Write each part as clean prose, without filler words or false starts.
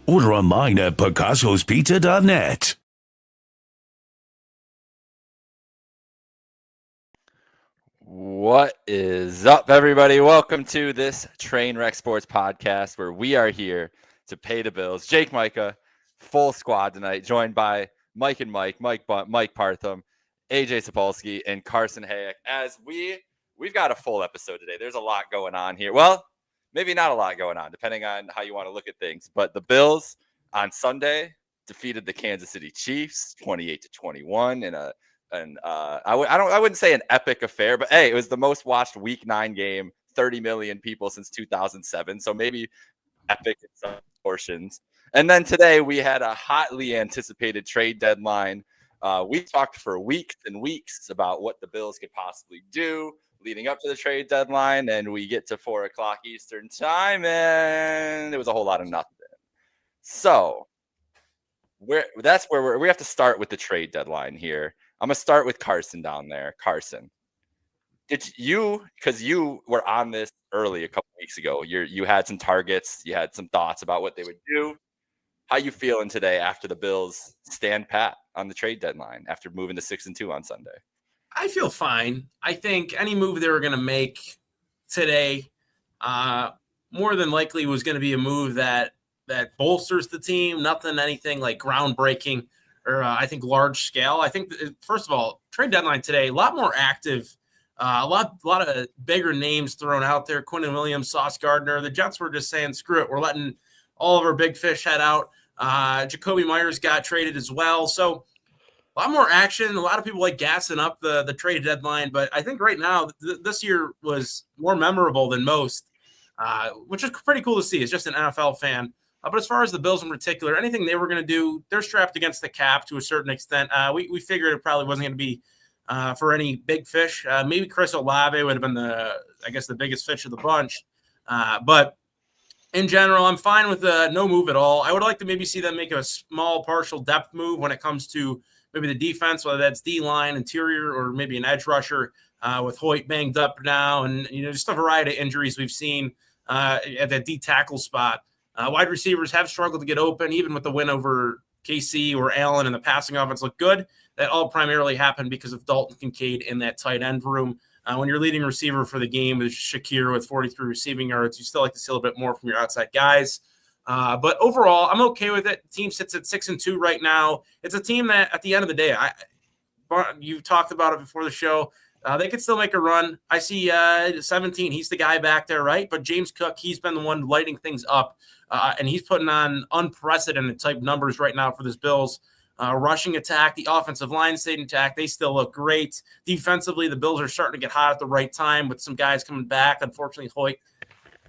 Order online at picassospizza.net. What is up, everybody? Welcome to this Trainwreck Sports podcast where we are here to pay the bills. Jake Micah, full squad tonight, joined by Mike and Mike Bundt, Mike Partham, Ajay Sapolsky, and Carson Hayek. As we've got a full episode today. There's a lot going on here. Well, maybe not a lot going on, depending on how you want to look at things. But the Bills on Sunday defeated the Kansas City Chiefs 28-21 in a I wouldn't say an epic affair, but hey, it was the most watched Week 9 game, 30 million people since 2007. So maybe epic in some portions. And then today we had a hotly anticipated trade deadline. We talked for weeks and weeks about what the Bills could possibly do leading up to the trade deadline, and we get to 4:00 Eastern time, and it was a whole lot of nothing. So that's where we have to start with the trade deadline here. I'm going to start with Carson down there. Carson, because you were on this early a couple weeks ago. You had some targets. You had some thoughts about what they would do. How you feeling today after the Bills stand pat on the trade deadline after moving to 6-2 on Sunday? I feel fine. I think any move they were going to make today more than likely was going to be a move that bolsters the team, anything like groundbreaking or I think large scale. I think, first of all, trade deadline today, a lot more active, a lot of bigger names thrown out there. Quinnen Williams, Sauce Gardner. The Jets were just saying, screw it. We're letting all of our big fish head out. Jacoby Myers got traded as well. So a lot more action. A lot of people like gassing up the trade deadline. But I think right now, this year was more memorable than most, which is pretty cool to see. It's just an NFL fan. But as far as the Bills in particular, anything they were going to do, they're strapped against the cap to a certain extent. We figured it probably wasn't going to be for any big fish. Maybe Chris Olave would have been the biggest fish of the bunch. But in general, I'm fine with no move at all. I would like to maybe see them make a small partial depth move when it comes to maybe the defense, whether that's D-line, interior, or maybe an edge rusher with Hoyt banged up now. And, just a variety of injuries we've seen at that D-tackle spot. Wide receivers have struggled to get open, even with the win over KC or Allen, and the passing offense looked good. That all primarily happened because of Dalton Kincaid in that tight end room. When your leading receiver for the game is Shakir with 43 receiving yards, you still like to see a little bit more from your outside guys. But overall, I'm okay with it. The team sits at 6-2 right now. It's a team that, at the end of the day, you've talked about it before the show. They could still make a run. I see 17. He's the guy back there, right? But James Cook, he's been the one lighting things up. And he's putting on unprecedented type numbers right now for this Bills rushing attack. The offensive line stayed intact. They still look great. Defensively, the Bills are starting to get hot at the right time with some guys coming back. Unfortunately, Hoyt,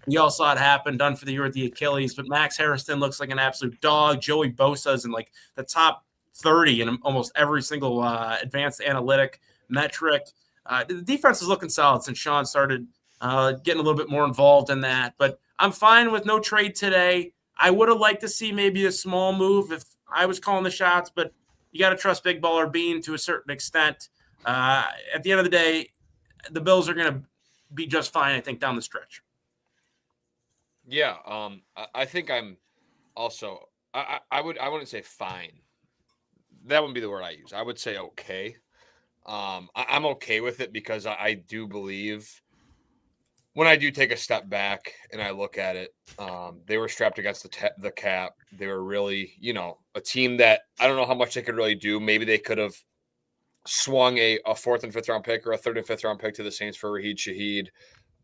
we all saw it happen, done for the year with the Achilles. But Max Harrison looks like an absolute dog. Joey Bosa's in like the top 30 in almost every single advanced analytic metric. The defense is looking solid since Sean started getting a little bit more involved in that. But I'm fine with no trade today. I would have liked to see maybe a small move if I was calling the shots, but you got to trust Big Baller Beane to a certain extent. At the end of the day, the Bills are going to be just fine, I think, down the stretch. Yeah, I think I'm also I wouldn't say fine. That wouldn't be the word I use. I would say okay. I'm okay with it because I do believe when I do take a step back and I look at it, they were strapped against the cap. They were really, a team that I don't know how much they could really do. Maybe they could have swung a 4th and 5th round pick or a 3rd and 5th round pick to the Saints for Raheed Shaheed.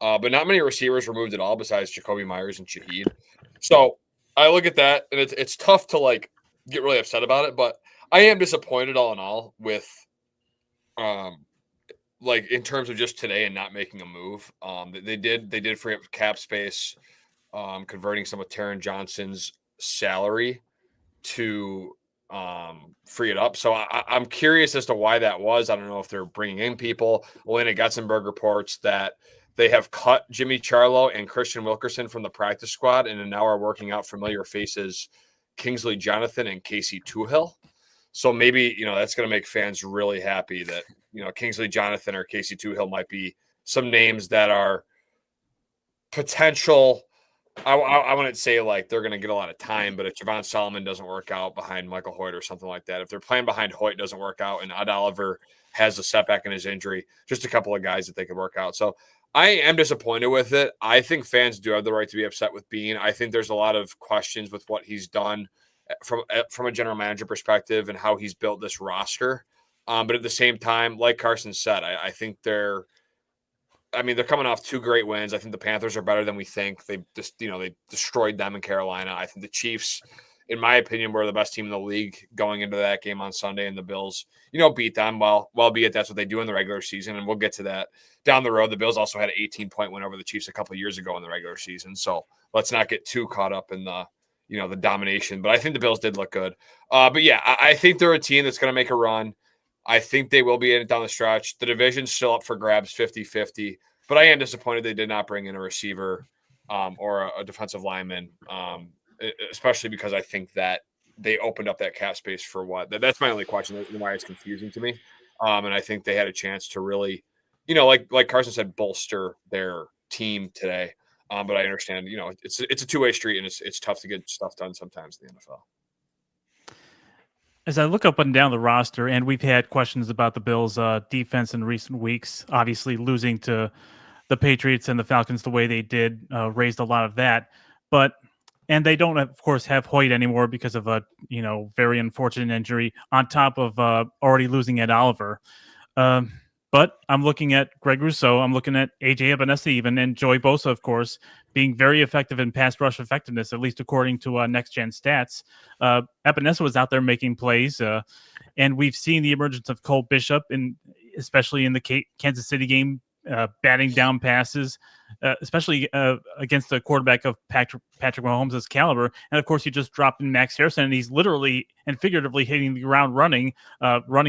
But not many receivers were moved at all besides Jacoby Myers and Shaheed. So I look at that and it's tough to get really upset about it, but I am disappointed all in all with in terms of just today and not making a move. They did free up cap space, converting some of Taron Johnson's salary to free it up. So I'm curious as to why that was. I don't know if they're bringing in people. Elena Gutsenberg reports that they have cut Jimmy Charlo and Christian Wilkerson from the practice squad and now are working out familiar faces Kingsley Jonathan and Casey Toohill. So maybe, that's going to make fans really happy that, Kingsley Jonathan or Casey Toohill might be some names that are potential I wouldn't say like they're going to get a lot of time, but if Javon Solomon doesn't work out behind Michael Hoyt or something like that, if they're playing behind Hoyt doesn't work out and Ed Oliver has a setback in his injury, just a couple of guys that they could work out. So I am disappointed with it. I think fans do have the right to be upset with Beane. I think there's a lot of questions with what he's done from a general manager perspective and how he's built this roster. But at the same time, like Carson said, I think they're coming off 2 great wins. I think the Panthers are better than we think. They destroyed them in Carolina. I think the Chiefs, in my opinion, were the best team in the league going into that game on Sunday, and the Bills, beat them. Well, albeit that's what they do in the regular season, and we'll get to that down the road. The Bills also had an 18-point win over the Chiefs a couple of years ago in the regular season, so let's not get too caught up in the domination. But I think the Bills did look good. But yeah, I think they're a team that's going to make a run. I think they will be in it down the stretch. The division's still up for grabs 50-50, but I am disappointed they did not bring in a receiver or a defensive lineman, especially because I think that they opened up that cap space for what? That's my only question. That's why it's confusing to me. And I think they had a chance to really, like Carson said, bolster their team today. But I understand, it's a two-way street, and it's tough to get stuff done sometimes in the NFL. As I look up and down the roster, and we've had questions about the Bills' defense in recent weeks, obviously losing to the Patriots and the Falcons the way they did raised a lot of that. And they don't, of course, have Hoyt anymore because of a very unfortunate injury on top of already losing Ed Oliver. But I'm looking at Greg Rousseau. I'm looking at Ajay Epinesa even, and Joey Bosa, of course, being very effective in pass rush effectiveness, at least according to Next Gen Stats. Epinesa was out there making plays, and we've seen the emergence of Cole Bishop, especially in the Kansas City game, batting down passes, especially against a quarterback of Patrick Mahomes' caliber. And of course, you just dropped in Max Harrison, and he's literally and figuratively hitting the ground running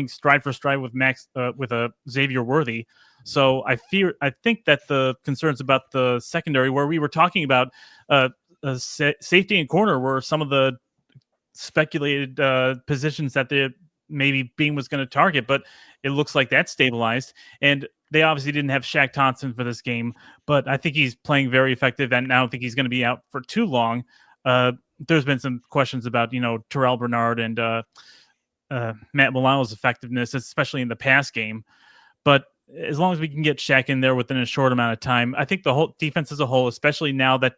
stride for stride with Xavier Worthy. So I think that the concerns about the secondary, where we were talking about safety and corner, were some of the speculated positions that maybe Beane was going to target, but it looks like that's stabilized. And they obviously didn't have Shaq Thompson for this game, but I think he's playing very effective, and I don't think he's going to be out for too long. There's been some questions about, Terrell Bernard and Matt Milano's effectiveness, especially in the pass game. But as long as we can get Shaq in there within a short amount of time, I think the whole defense as a whole, especially now that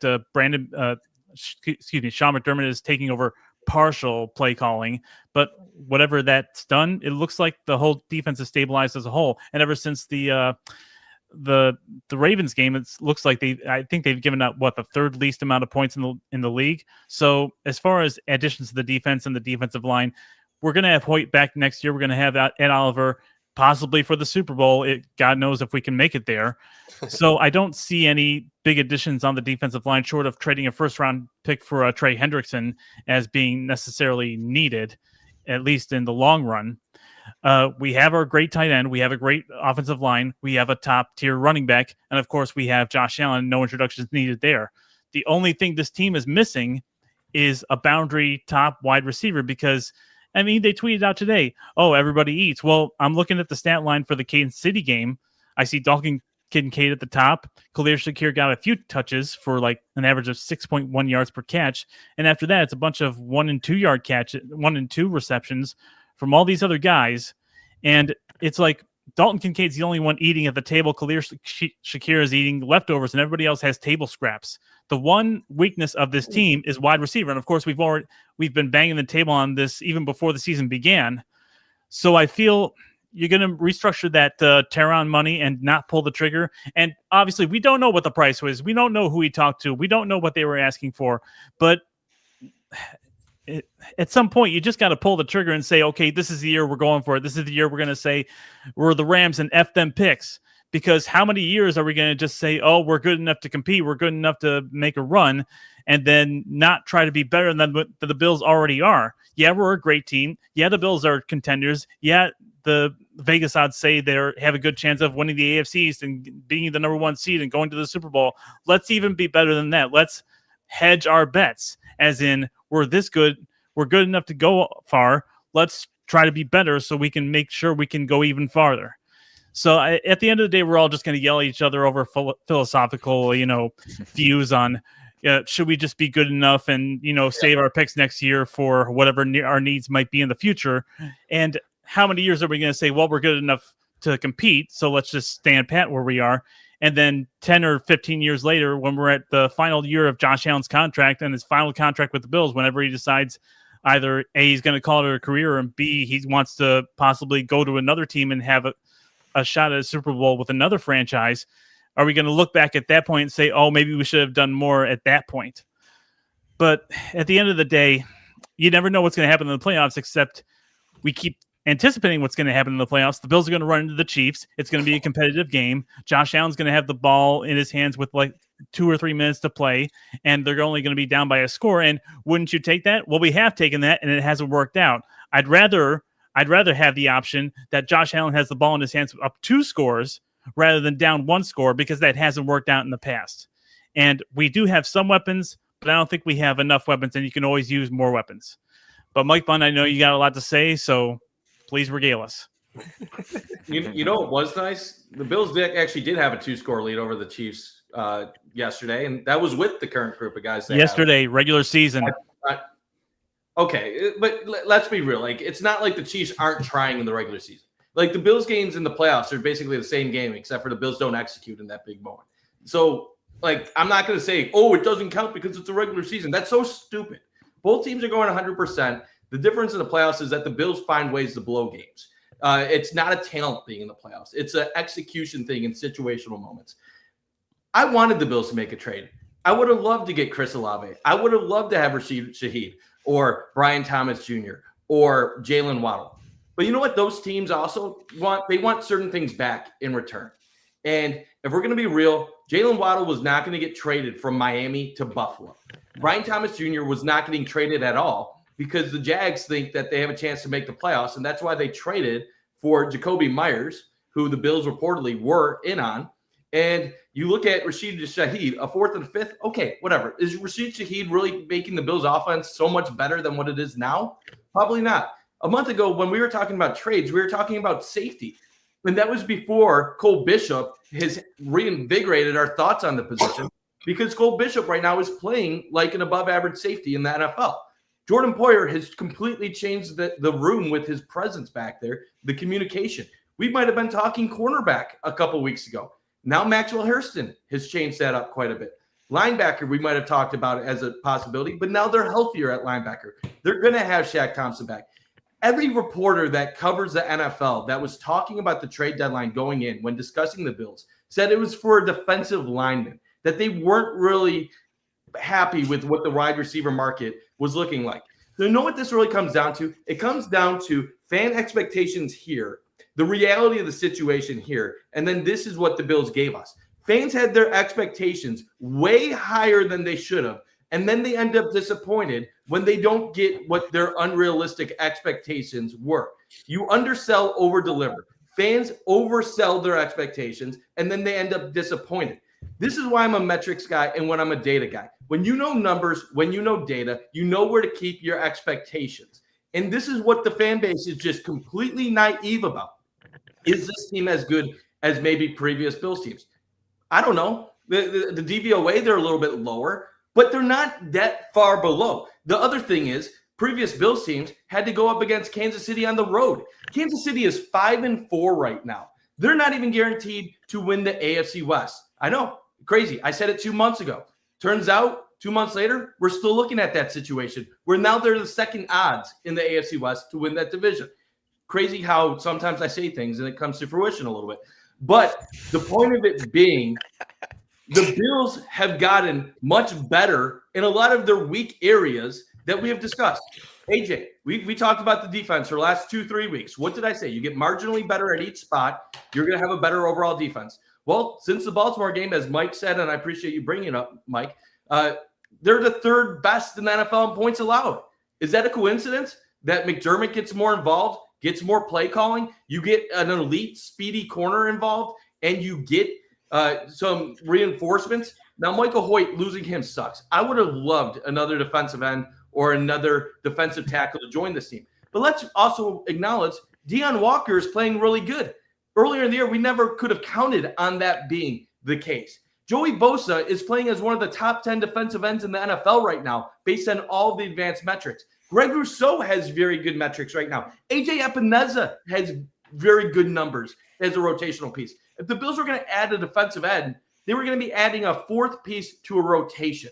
Sean McDermott is taking over partial play calling, but whatever that's done, it looks like the whole defense is stabilized as a whole. And ever since the Ravens game, it looks like I think they've given up the third least amount of points in the league. So as far as additions to the defense and the defensive line, we're going to have Hoyt back next year. We're going to have Ed Oliver possibly for the Super Bowl. God knows if we can make it there. So I don't see any big additions on the defensive line short of trading a first-round pick for Trey Hendrickson as being necessarily needed, at least in the long run. We have our great tight end. We have a great offensive line. We have a top-tier running back. And, of course, we have Josh Allen. No introductions needed there. The only thing this team is missing is a boundary top wide receiver because – they tweeted out today, everybody eats. Well, I'm looking at the stat line for the Kansas City game. I see Dalton Kincaid at the top. Khalil Shakir got a few touches for like an average of 6.1 yards per catch. And after that, it's a bunch of 1 and 2 yard catch, 1 and 2 receptions from all these other guys. And it's like Dalton Kincaid's the only one eating at the table. Khalil Shakir is eating leftovers, and everybody else has table scraps. The one weakness of this team is wide receiver. And of course, we've been banging the table on this even before the season began. So I feel you're going to restructure that Teron money and not pull the trigger. And obviously, we don't know what the price was. We don't know who he talked to. We don't know what they were asking for. But at some point, you just got to pull the trigger and say, okay, this is the year we're going for it. This is the year we're going to say we're the Rams and F them picks. Because how many years are we going to just say, we're good enough to compete, we're good enough to make a run, and then not try to be better than what the Bills already are? Yeah, we're a great team. Yeah, the Bills are contenders. Yeah, the Vegas odds say they have a good chance of winning the AFC East and being the number 1 seed and going to the Super Bowl. Let's even be better than that. Let's hedge our bets, as in we're this good. We're good enough to go far. Let's try to be better so we can make sure we can go even farther. So at the end of the day, we're all just going to yell at each other over philosophical, views on, should we just be good enough and, save our picks next year for whatever our needs might be in the future? And how many years are we going to say, well, we're good enough to compete, so let's just stand pat where we are? And then 10 or 15 years later, when we're at the final year of Josh Allen's contract and his final contract with the Bills, whenever he decides either A, he's going to call it a career, and B, he wants to possibly go to another team and have a shot at a Super Bowl with another franchise, are we going to look back at that point and say, oh, maybe we should have done more at that point? But at the end of the day, you never know what's going to happen in the playoffs, except we keep anticipating what's going to happen in the playoffs. The Bills are going to run into the Chiefs. It's going to be a competitive game. Josh Allen's going to have the ball in his hands with like 2 or 3 minutes to play, and they're only going to be down by a score. And wouldn't you take that? Well, we have taken that, and it hasn't worked out. I'd rather have the option that Josh Allen has the ball in his hands up 2 scores rather than down 1 score, because that hasn't worked out in the past. And we do have some weapons, but I don't think we have enough weapons, and you can always use more weapons. But Mike Bundt, I know you got a lot to say, so please regale us. You know what was nice? The Bills actually did have a 2-score lead over the Chiefs yesterday, and that was with the current group of guys. Yesterday, regular season. Okay, but let's be real. Like, it's not like the Chiefs aren't trying in the regular season. Like, the Bills games in the playoffs are basically the same game, except for the Bills don't execute in that big moment. So, like, I'm not going to say, oh, it doesn't count because it's a regular season. That's so stupid. Both teams are going 100%. The difference in the playoffs is that the Bills find ways to blow games. It's not a talent thing in the playoffs. It's an execution thing in situational moments. I wanted the Bills to make a trade. I would have loved to get Chris Olave. I would have loved to have Rashid Shaheed or Brian Thomas Jr. or Jalen Waddle. But you know what those teams also want? They want certain things back in return. And if we're going to be real, Jalen Waddle was not going to get traded from Miami to Buffalo. Brian Thomas Jr. was not getting traded at all because the Jags think that they have a chance to make the playoffs, and that's why they traded for Jacoby Myers, who the Bills reportedly were in on. And you look at Rashid Shaheed, a 4th and a 5th. Okay, whatever. Is Rashid Shaheed really making the Bills' offense so much better than what it is now? Probably not. A month ago, when we were talking about trades, we were talking about safety. And that was before Cole Bishop has reinvigorated our thoughts on the position, because Cole Bishop right now is playing like an above-average safety in the NFL. Jordan Poyer has completely changed the room with his presence back there, the communication. We might have been talking cornerback a couple weeks ago. Now Maxwell Hairston has changed that up quite a bit. Linebacker, we might have talked about it as a possibility, but now they're healthier at linebacker. They're going to have Shaq Thompson back. Every reporter that covers the NFL that was talking about the trade deadline going in when discussing the Bills said it was for a defensive lineman, that they weren't really happy with what the wide receiver market was looking like. So you know what this really comes down to? It comes down to fan expectations here, the reality of the situation here, and then this is what the Bills gave us. Fans had their expectations way higher than they should have, and then they end up disappointed when they don't get what their unrealistic expectations were. You undersell, over-deliver. Fans oversell their expectations, and then they end up disappointed. This is why I'm a metrics guy and when I'm a data guy. When you know numbers, when you know data, you know where to keep your expectations. And this is what the fan base is just completely naive about. Is this team as good as maybe previous Bills teams? I don't know. The DVOA, they're a little bit lower, but they're not that far below. The other thing is, previous Bills teams had to go up against Kansas City on the road. Kansas City is 5-4 right now. They're not even guaranteed to win the AFC West. I know, crazy. I said it 2 months ago. Turns out 2 months later, we're still looking at that situation where now they're the second odds in the AFC West to win that division. Crazy how sometimes I say things and it comes to fruition a little bit. But the point of it being, the Bills have gotten much better in a lot of their weak areas that we have discussed. AJ, we talked about the defense for the last 2-3 weeks. What did I say? You get marginally better at each spot. You're going to have a better overall defense. Well, since the Baltimore game, as Mike said, and I appreciate you bringing it up, Mike, they're the 3rd best in the NFL in points allowed. Is that a coincidence that McDermott gets more involved, gets more play calling? You get an elite, speedy corner involved, and you get some reinforcements. Now, Michael Hoyt, losing him sucks. I would have loved another defensive end or another defensive tackle to join this team. But let's also acknowledge Deion Walker is playing really good. Earlier in the year, we never could have counted on that being the case. Joey Bosa is playing as one of the top 10 defensive ends in the NFL right now, based on all the advanced metrics. Greg Rousseau has very good metrics right now. Ajay Epineza has very good numbers as a rotational piece. If the Bills were going to add a defensive end, they were going to be adding a fourth piece to a rotation.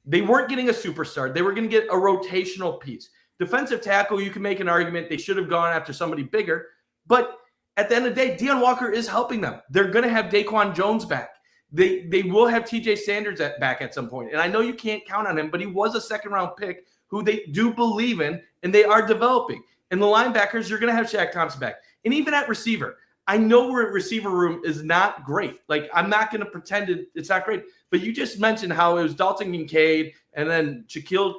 They weren't getting a superstar. They were going to get a rotational piece. Defensive tackle, you can make an argument they should have gone after somebody bigger. But at the end of the day, Deion Walker is helping them. They're going to have Daquan Jones back. They will have TJ Sanders back at some point. And I know you can't count on him, but he was a second-round pick who they do believe in, and they are developing. And the linebackers, you're going to have Shaq Thompson back. And even at receiver, I know we're at receiver room is not great. Like, I'm not going to pretend it's not great. But you just mentioned how it was Dalton Kincaid and then Khalil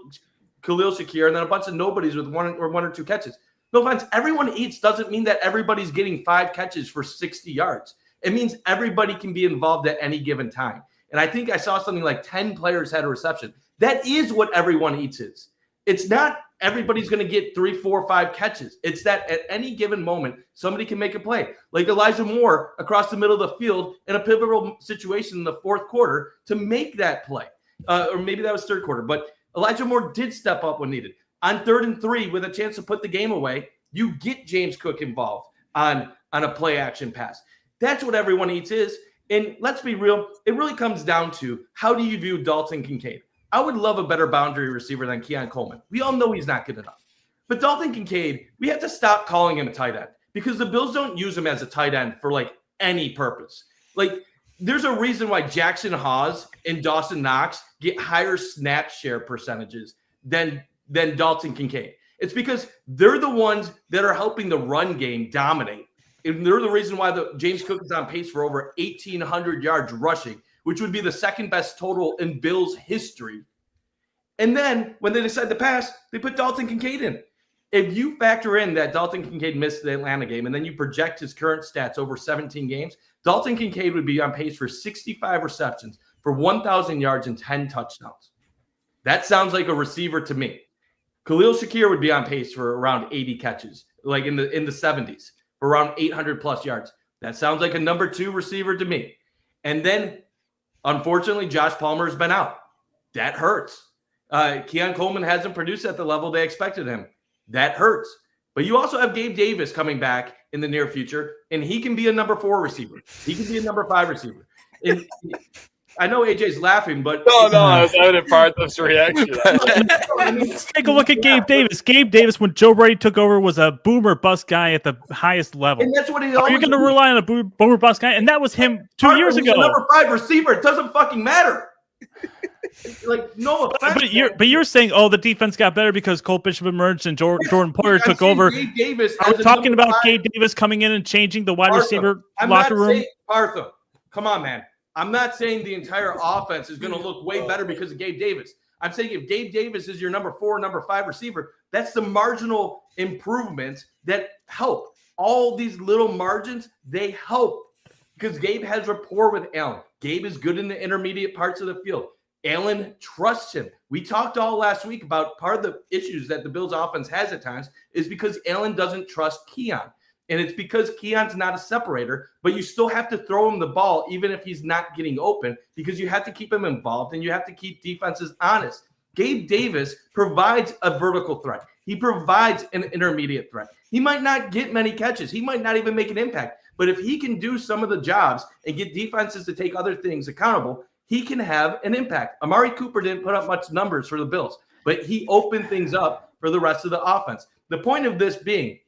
Shakir and then a bunch of nobodies with one or two catches. No offense, everyone eats doesn't mean that everybody's getting 5 catches for 60 yards. It means everybody can be involved at any given time. And I think I saw something like 10 players had a reception. That is what everyone eats is. It's not everybody's going to get 3, 4, 5 catches. It's that at any given moment, somebody can make a play. Like Elijah Moore across the middle of the field in a pivotal situation in the fourth quarter to make that play. Or maybe that was third quarter. But Elijah Moore did step up when needed. On 3rd and 3 with a chance to put the game away, you get James Cook involved on a play action pass. That's what everyone eats is. And let's be real, it really comes down to how do you view Dalton Kincaid? I would love a better boundary receiver than Keon Coleman. We all know he's not good enough. But Dalton Kincaid, we have to stop calling him a tight end because the Bills don't use him as a tight end for like any purpose. Like there's a reason why Jackson Hawes and Dawson Knox get higher snap share percentages than Dalton Kincaid. It's because they're the ones that are helping the run game dominate. And they're the reason why James Cook is on pace for over 1,800 yards rushing, which would be the second best total in Bills history. And then when they decide to pass, they put Dalton Kincaid in. If you factor in that Dalton Kincaid missed the Atlanta game and then you project his current stats over 17 games, Dalton Kincaid would be on pace for 65 receptions for 1,000 yards and 10 touchdowns. That sounds like a receiver to me. Khalil Shakir would be on pace for around 80 catches, like in the 70s, for around 800 plus yards. That sounds like a number 2 receiver to me. And then, unfortunately, Josh Palmer has been out. That hurts. Keon Coleman hasn't produced at the level they expected him. That hurts. But you also have Gabe Davis coming back in the near future, and he can be a number 4 receiver. He can be a number 5 receiver. And I know AJ's laughing, but no, I was having a Parthos reaction. Let's take a look at Gabe Davis. Gabe Davis, when Joe Brady took over, was a boomer bust guy at the highest level. And that's what he Are you going to rely on a boomer bust guy? And that was him 2 years ago. Number 5 receiver. It doesn't fucking matter. Like no offense. But you're saying, oh, the defense got better because Cole Bishop emerged and Jordan Poyer took over. Gabe Davis. Are we talking about Gabe Davis coming in and changing the wide receiver locker room? Partham, come on, man. I'm not saying the entire offense is going to look way better because of Gabe Davis. I'm saying if Gabe Davis is your number 4, number 5 receiver, that's the marginal improvements that help. All these little margins, they help because Gabe has rapport with Allen. Gabe is good in the intermediate parts of the field. Allen trusts him. We talked all last week about part of the issues that the Bills offense has at times is because Allen doesn't trust Keon. And it's because Keon's not a separator, but you still have to throw him the ball even if he's not getting open because you have to keep him involved and you have to keep defenses honest. Gabe Davis provides a vertical threat. He provides an intermediate threat. He might not get many catches. He might not even make an impact. But if he can do some of the jobs and get defenses to take other things accountable, he can have an impact. Amari Cooper didn't put up much numbers for the Bills, but he opened things up for the rest of the offense. The point of this being,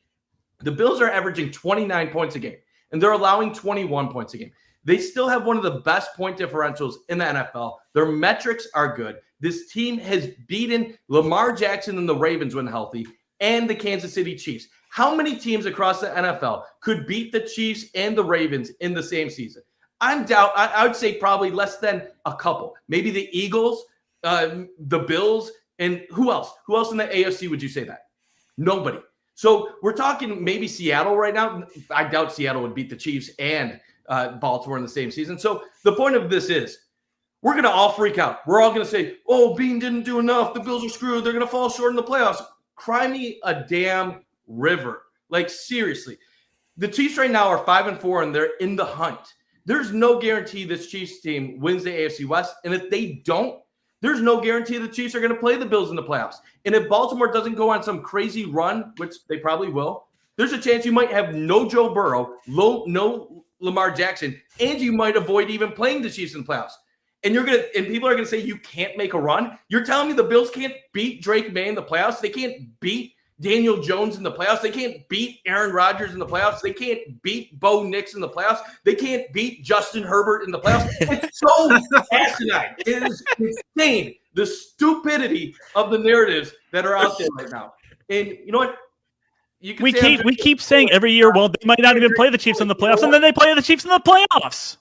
the Bills are averaging 29 points a game, and they're allowing 21 points a game. They still have one of the best point differentials in the NFL. Their metrics are good. This team has beaten Lamar Jackson and the Ravens when healthy and the Kansas City Chiefs. How many teams across the NFL could beat the Chiefs and the Ravens in the same season? I would say probably less than a couple. Maybe the Eagles, the Bills, and who else? Who else in the AFC would you say that? Nobody. So we're talking maybe Seattle right now. I doubt Seattle would beat the Chiefs and Baltimore in the same season. So the point of this is we're going to all freak out. We're all going to say, oh, Beane didn't do enough. The Bills are screwed. They're going to fall short in the playoffs. Cry me a damn river. Like, seriously. The Chiefs right now are 5-4, and they're in the hunt. there's no guarantee this Chiefs team wins the AFC West. And if they don't, there's no guarantee the Chiefs are going to play the Bills in the playoffs. And if Baltimore doesn't go on some crazy run, which they probably will, there's a chance you might have no Joe Burrow, no Lamar Jackson, and you might avoid even playing the Chiefs in the playoffs. And people are gonna say you can't make a run. You're telling me the Bills can't beat Drake May in the playoffs? They can't beat Daniel Jones in the playoffs. They can't beat Aaron Rodgers in the playoffs. They can't beat Bo Nix in the playoffs. They can't beat Justin Herbert in the playoffs. It's so asinine. It is insane. The stupidity of the narratives that are out there right now. And you know what? We keep saying every year, well, they might not even play the Chiefs in the playoffs, and then they play the Chiefs in the playoffs.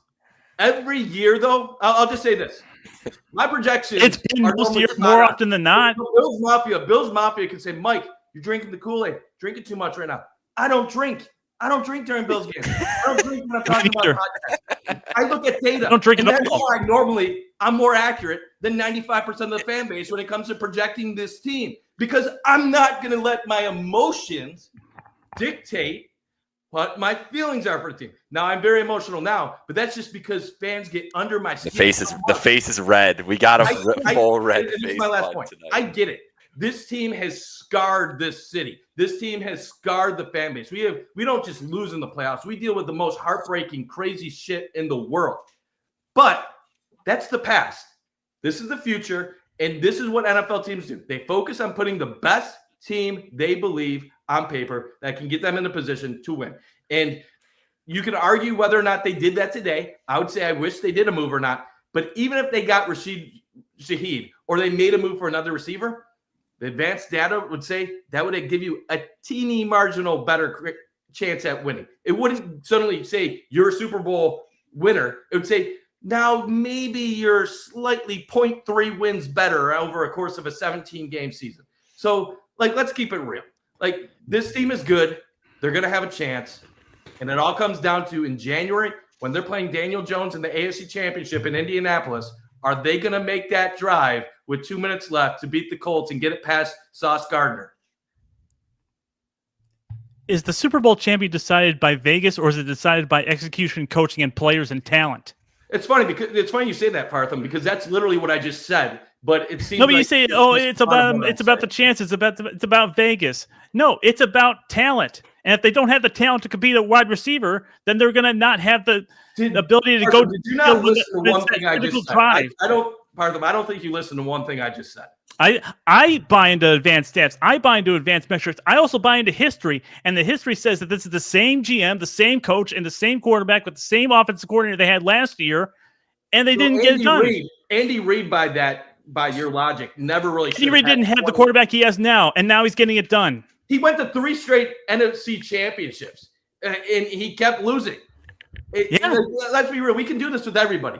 Every year, though, I'll just say this. My projections. It's been most years more often than not. Bills Mafia can say, Mike, you're drinking the Kool-Aid. Drinking too much right now. I don't drink. I don't drink during Bills games. I don't drink when I'm talking about podcasts. I look at data. I don't drink enough. That's why normally I'm more accurate than 95% of the fan base when it comes to projecting this team. Because I'm not going to let my emotions dictate what my feelings are for the team. Now, I'm very emotional now, but that's just because fans get under my skin. The face is red. We got a full red face. This is my last point. Tonight. I get it. This team has scarred this city. This team has scarred the fan base. We don't just lose in the playoffs. We deal with the most heartbreaking, crazy shit in the world. But that's the past. This is the future. And this is what NFL teams do. They focus on putting the best team they believe on paper that can get them in a position to win. And you can argue whether or not they did that today. I would say I wish they did a move or not. But even if they got Rashid Shaheed or they made a move for another receiver, the advanced data would say that would give you a teeny marginal better chance at winning. It wouldn't suddenly say you're a Super Bowl winner. It would say, now maybe you're slightly 0.3 wins better over a course of a 17-game season. So, let's keep it real. This team is good. They're going to have a chance. And it all comes down to in January when they're playing Daniel Jones in the AFC Championship in Indianapolis, are they going to make that drive with 2 minutes left to beat the Colts and get it past Sauce Gardner? Is the Super Bowl champion decided by Vegas or is it decided by execution, coaching, and players and talent? It's funny you say that, Partham, because that's literally what I just said. But it seems no, but you say, it's about the chances, it's about Vegas. No, it's about talent. And if they don't have the talent to compete at wide receiver, then they're going to not have the ability to go. Did you not listen to one thing I just said? I don't think you listened to one thing I just said. I buy into advanced stats. I buy into advanced metrics. I also buy into history. And the history says that this is the same GM, the same coach, and the same quarterback with the same offensive coordinator they had last year. And they didn't get it done. Andy Reid, by your logic, never really. Andy Reid didn't have the quarterback he has now, and now he's getting it done. He went to 3 straight NFC championships, and he kept losing. Let's be real. We can do this with everybody.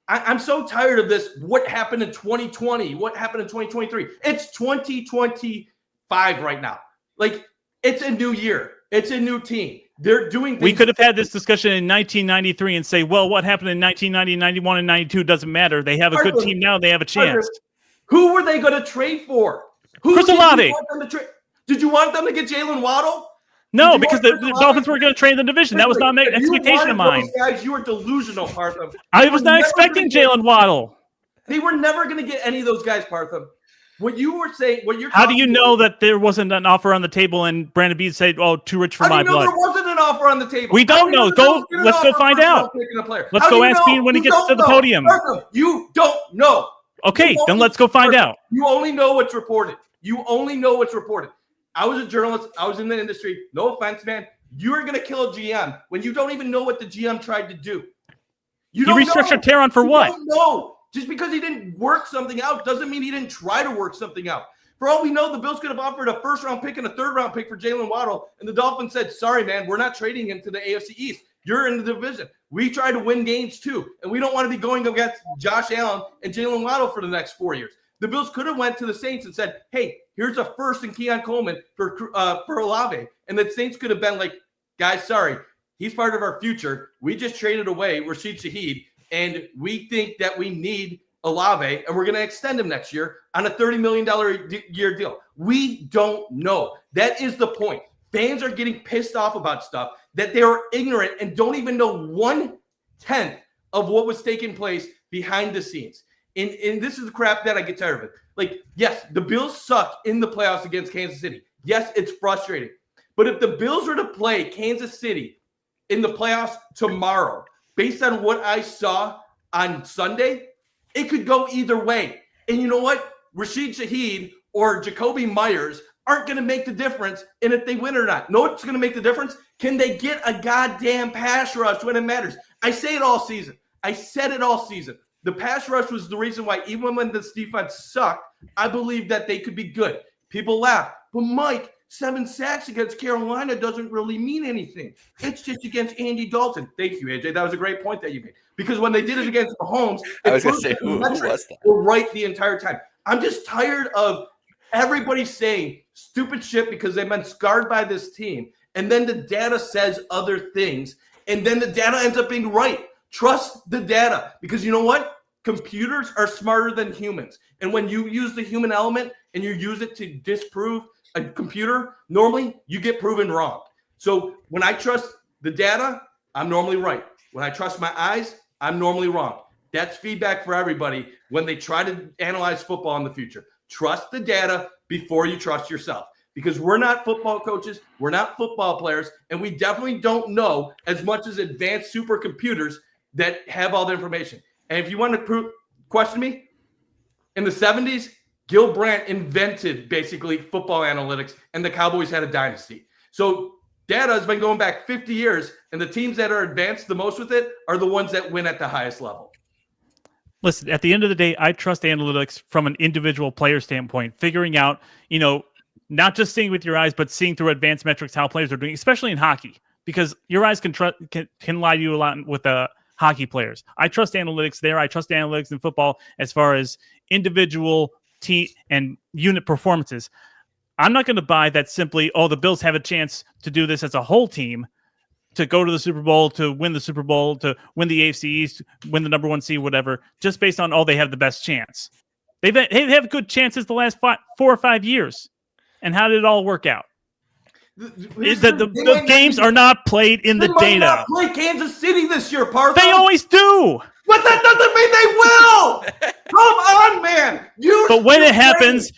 I'm so tired of this. What happened in 2020? What happened in 2023? It's 2025 right now. It's a new year. It's a new team. They're doing things. We could have had this discussion in 1993 and say, well, what happened in 1990, 91, and 92 doesn't matter. They have a good team now. They have a chance. Who were they going to trade for? Chris Olave. Did you want them to get Jalen Waddle? No, because the Dolphins were going to trade the division. That was not an expectation of mine. Guys, you were delusional, Partham. I was not expecting Jalen Waddle. They were never going to get any of those guys, Partham. What you were saying, how do you know that there wasn't an offer on the table and Brandon Beane said, "Oh, too rich for my blood"? There wasn't an offer on the table. We don't know. Let's go find out. Let's go ask Beane when he gets to the podium. Partham, you don't know. Okay, then let's go find out. You only know what's reported. I was a journalist. I was in the industry. No offense, man. You are going to kill a GM when you don't even know what the GM tried to do. You restructured Teron for what? No. Just because he didn't work something out doesn't mean he didn't try to work something out. For all we know, the Bills could have offered a first-round pick and a third-round pick for Jalen Waddle, and the Dolphins said, sorry, man, we're not trading him to the AFC East. You're in the division. We try to win games too, and we don't want to be going against Josh Allen and Jalen Waddle for the next 4 years. The Bills could have went to the Saints and said, hey, here's a first and Keon Coleman for Olave. And the Saints could have been like, guys, sorry, he's part of our future. We just traded away Rashid Shaheed, and we think that we need Olave, and we're going to extend him next year on a $30 million year deal. We don't know. That is the point. Fans are getting pissed off about stuff that they are ignorant and don't even know one tenth of what was taking place behind the scenes. And this is the crap that I get tired of it. Like, yes, the Bills suck in the playoffs against Kansas City. Yes, it's frustrating. But if the Bills were to play Kansas City in the playoffs tomorrow, based on what I saw on Sunday, it could go either way. And you know what? Rashid Shaheed or Jacoby Myers aren't going to make the difference in if they win or not. Know what's going to make the difference? Can they get a goddamn pass rush when it matters? I say it all season. I said it all season. The pass rush was the reason why, even when this defense sucked, I believe that they could be good. People laugh. But Mike, 7 sacks against Carolina doesn't really mean anything. It's just against Andy Dalton. Thank you, AJ. That was a great point that you made. Because when they did it against Mahomes, I was going to say, who was that? Were right the entire time. I'm just tired of everybody saying stupid shit because they've been scarred by this team. And then the data says other things. And then the data ends up being right. Trust the data. Because you know what? Computers are smarter than humans. And when you use the human element and you use it to disprove a computer, normally you get proven wrong. So when I trust the data, I'm normally right. When I trust my eyes, I'm normally wrong. That's feedback for everybody when they try to analyze football in the future. Trust the data before you trust yourself. Because we're not football coaches, we're not football players, and we definitely don't know as much as advanced supercomputers that have all the information. And if you want to question me, in the 70s, Gil Brandt invented basically football analytics, and the Cowboys had a dynasty. So data has been going back 50 years, and the teams that are advanced the most with it are the ones that win at the highest level. Listen, at the end of the day, I trust analytics from an individual player standpoint, figuring out, not just seeing with your eyes, but seeing through advanced metrics how players are doing, especially in hockey, because your eyes can lie to you a lot with hockey players. I trust analytics there. I trust analytics in football as far as individual team and unit performances. I'm not going to buy that simply, the Bills have a chance to do this as a whole team, to go to the Super Bowl, to win the Super Bowl, to win the AFC East, win the number 1 seed, whatever, just based on, they have the best chance. They have good chances the last 4 or 5 years. And how did it all work out? The games are not played in the data. They might not play Kansas City this year, Parth. They always do. But that doesn't mean they will. Come on, man. But when it happens,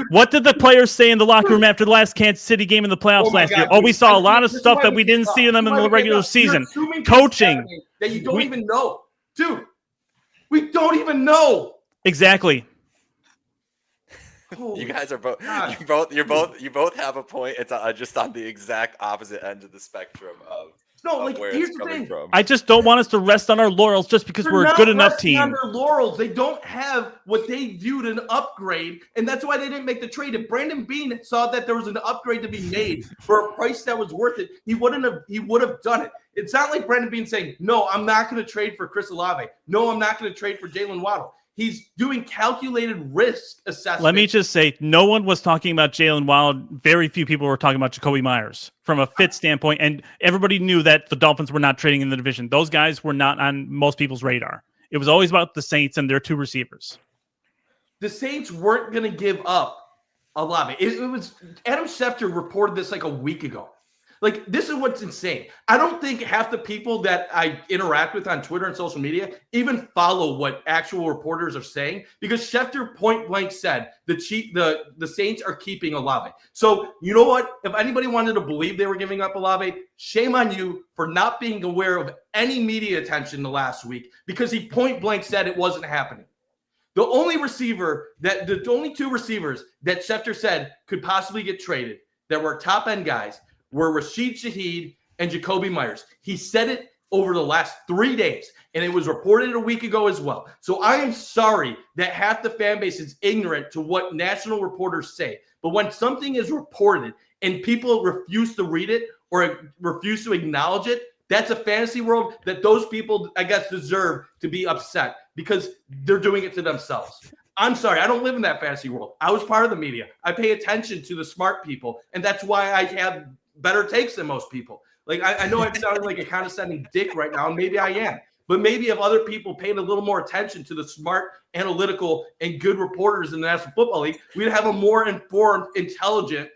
what did the players say in the locker room after the last Kansas City game in the playoffs last year? We saw a lot of stuff that we didn't see in them in the regular season. Coaching. That you don't even know. Dude, we don't even know. Exactly. You guys are both. You both have a point. It's just on the exact opposite end of the spectrum of where here's it's the coming thing. from. I just don't want us to rest on our laurels just because we're a good enough team. On their laurels, they don't have what they viewed an upgrade, and that's why they didn't make the trade. If Brandon Beane saw that there was an upgrade to be made for a price that was worth it, he would have done it. It's not like Brandon Beane saying, "No, I'm not going to trade for Chris Olave. No, I'm not going to trade for Jalen Waddle." He's doing calculated risk assessment. Let me just say, no one was talking about Jalen Waddle. Very few people were talking about Jacoby Myers from a fit standpoint, and everybody knew that the Dolphins were not trading in the division. Those guys were not on most people's radar. It was always about the Saints and their 2 receivers. The Saints weren't going to give up Olave. It was Adam Schefter reported this like a week ago. Like, this is what's insane. I don't think half the people that I interact with on Twitter and social media even follow what actual reporters are saying, because Schefter point blank said the Saints are keeping Olave. So you know what? If anybody wanted to believe they were giving up Olave, shame on you for not being aware of any media attention the last week, because he point blank said it wasn't happening. The only 2 receivers that Schefter said could possibly get traded that were top end guys were Rashid Shaheed and Jacoby Myers. He said it over the last 3 days, and it was reported a week ago as well. So I am sorry that half the fan base is ignorant to what national reporters say. But when something is reported and people refuse to read it or refuse to acknowledge it, that's a fantasy world that those people, I guess, deserve to be upset because they're doing it to themselves. I'm sorry, I don't live in that fantasy world. I was part of the media. I pay attention to the smart people, and that's why I have better takes than most people. Like, I know I'm sounding like a condescending dick right now, and maybe I am. But maybe if other people paid a little more attention to the smart, analytical, and good reporters in the National Football League, we'd have a more informed, intelligent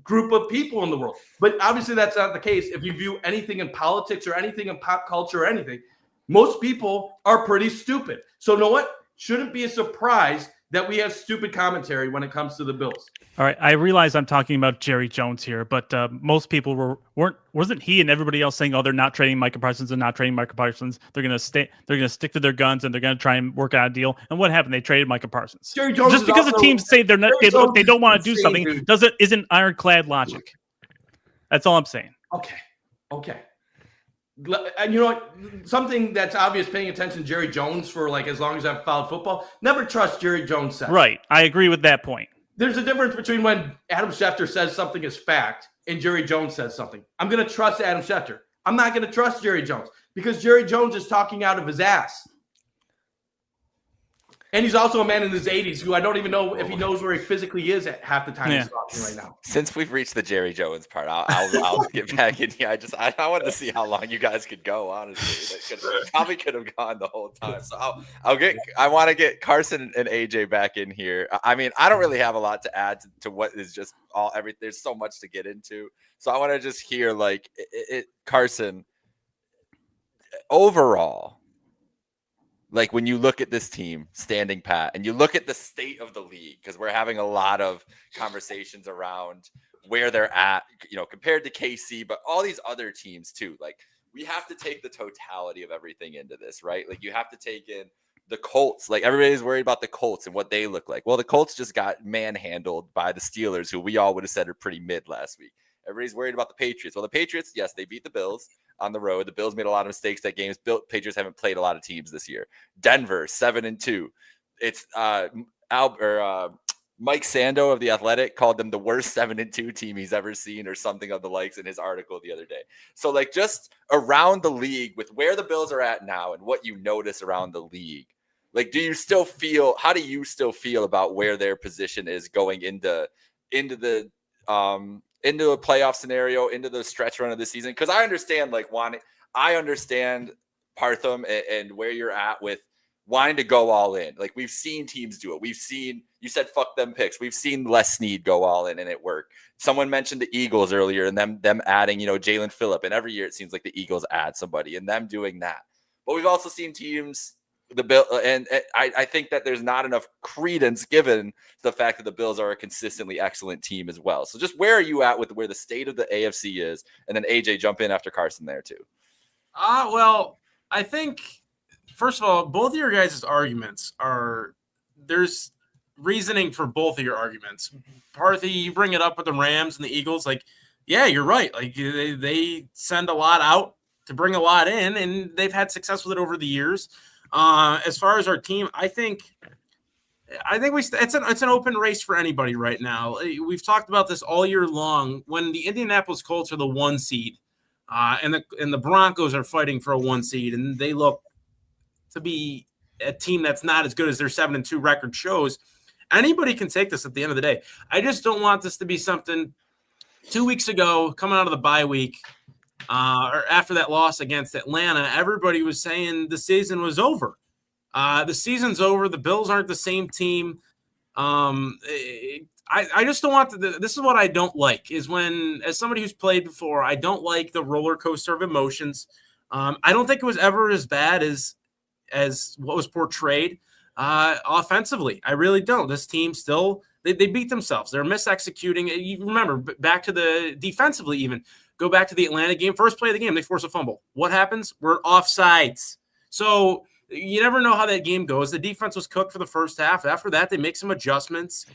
group of people in the world. But obviously that's not the case. If you view anything in politics or anything in pop culture or anything, most people are pretty stupid. So you know what? Shouldn't be a surprise that we have stupid commentary when it comes to the Bills. All right, I realize I'm talking about Jerry Jones here, but most people wasn't he and everybody else saying, "Oh, they're not trading Micah Parsons and not trading Micah Parsons. They're gonna stick to their guns and they're gonna try and work out a deal." And what happened? They traded Micah Parsons. Jerry Jones just because the teams say they don't want to do something dude. Isn't ironclad logic. That's all I'm saying. Okay. And you know what? Something that's obvious, paying attention to Jerry Jones for like as long as I've followed football, never trust Jerry Jones says. Right. I agree with that point. There's a difference between when Adam Schefter says something is fact and Jerry Jones says something. I'm going to trust Adam Schefter. I'm not going to trust Jerry Jones because Jerry Jones is talking out of his ass. And he's also a man in his 80s who I don't even know if he knows where he physically is at half the time he's talking right now. Since we've reached the Jerry Jones part, I'll get back in here. I wanted to see how long you guys could go, honestly. Probably could have gone the whole time. So I want to get Carson and Ajay back in here. I mean, I don't really have a lot to add to what is just everything. There's so much to get into. So I want to just hear Carson, overall, like when you look at this team standing pat and you look at the state of the league, because we're having a lot of conversations around where they're at, compared to KC, but all these other teams too. Like we have to take the totality of everything into this, right? Like you have to take in the Colts. Like everybody's worried about the Colts and what they look like. Well, the Colts just got manhandled by the Steelers, who we all would have said are pretty mid last week. Everybody's worried about the Patriots. Well, the Patriots, yes, they beat the Bills on the road. The Bills made a lot of mistakes that game. Patriots haven't played a lot of teams this year. Denver 7-2. It's Mike Sando of The Athletic called them the worst 7-2 team he's ever seen or something of the likes in his article the other day. So like just around the league with where the Bills are at now and what you notice around the league, like how do you still feel about where their position is going into a playoff scenario, into the stretch run of the season? Because I understand I understand Partham and where you're at with wanting to go all in. Like we've seen teams do it. We've seen, you said fuck them picks. We've seen Les Snead go all in and it worked. Someone mentioned the Eagles earlier and them adding, Jalen Phillip. And every year it seems like the Eagles add somebody and them doing that. But we've also seen teams, the Bill, and I think that there's not enough credence given the fact that the Bills are a consistently excellent team as well. So just where are you at with where the state of the AFC is? And then AJ, jump in after Carson there too. Well, I think, first of all, both of your guys' arguments there's reasoning for both of your arguments. Parthy, you bring it up with the Rams and the Eagles. Like, yeah, you're right. Like they send a lot out to bring a lot in, and they've had success with it over the years. As far as our team, I think it's an open race for anybody right now. We've talked about this all year long. When the Indianapolis Colts are the 1 seed, and the Broncos are fighting for a 1 seed, and they look to be a team that's not as good as their 7-2 record shows. Anybody can take this at the end of the day. I just don't want this to be something 2 weeks ago, coming out of the bye week, or after that loss against Atlanta, everybody was saying the season was over. The season's over. The Bills aren't the same team. I just don't want this is what I don't like is when, as somebody who's played before, I don't like the roller coaster of emotions. I don't think it was ever as bad as what was portrayed offensively. I really don't. This team still, they beat themselves. They're misexecuting. You remember back to the defensively even. Go back to the Atlanta game. First play of the game, they force a fumble. What happens? We're offsides. So you never know how that game goes. The defense was cooked for the first half. After that, they make some adjustments.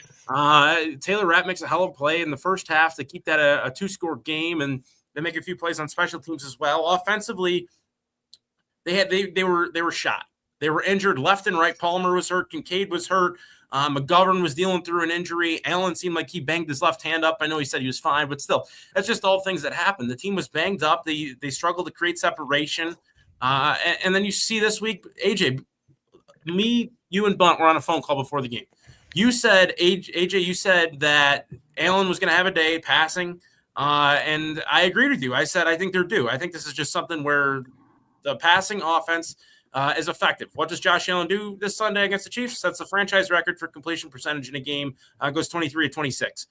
Taylor Rapp makes a hell of a play in the first half to keep that a 2-score game, and they make a few plays on special teams as well. Offensively, they were shot. They were injured left and right. Palmer was hurt. Kincaid was hurt. McGovern was dealing through an injury. Allen seemed like he banged his left hand up. I know he said he was fine, but still, that's just all things that happened. The team was banged up. They struggled to create separation. And then you see this week, AJ, you and Bundt were on a phone call before the game. You said, AJ, you said that Allen was going to have a day passing, and I agreed with you. I said I think they're due. I think this is just something where the passing offense is effective. What does Josh Allen do this Sunday against the Chiefs? That's the franchise record for completion percentage in a game. Goes 23 to 26.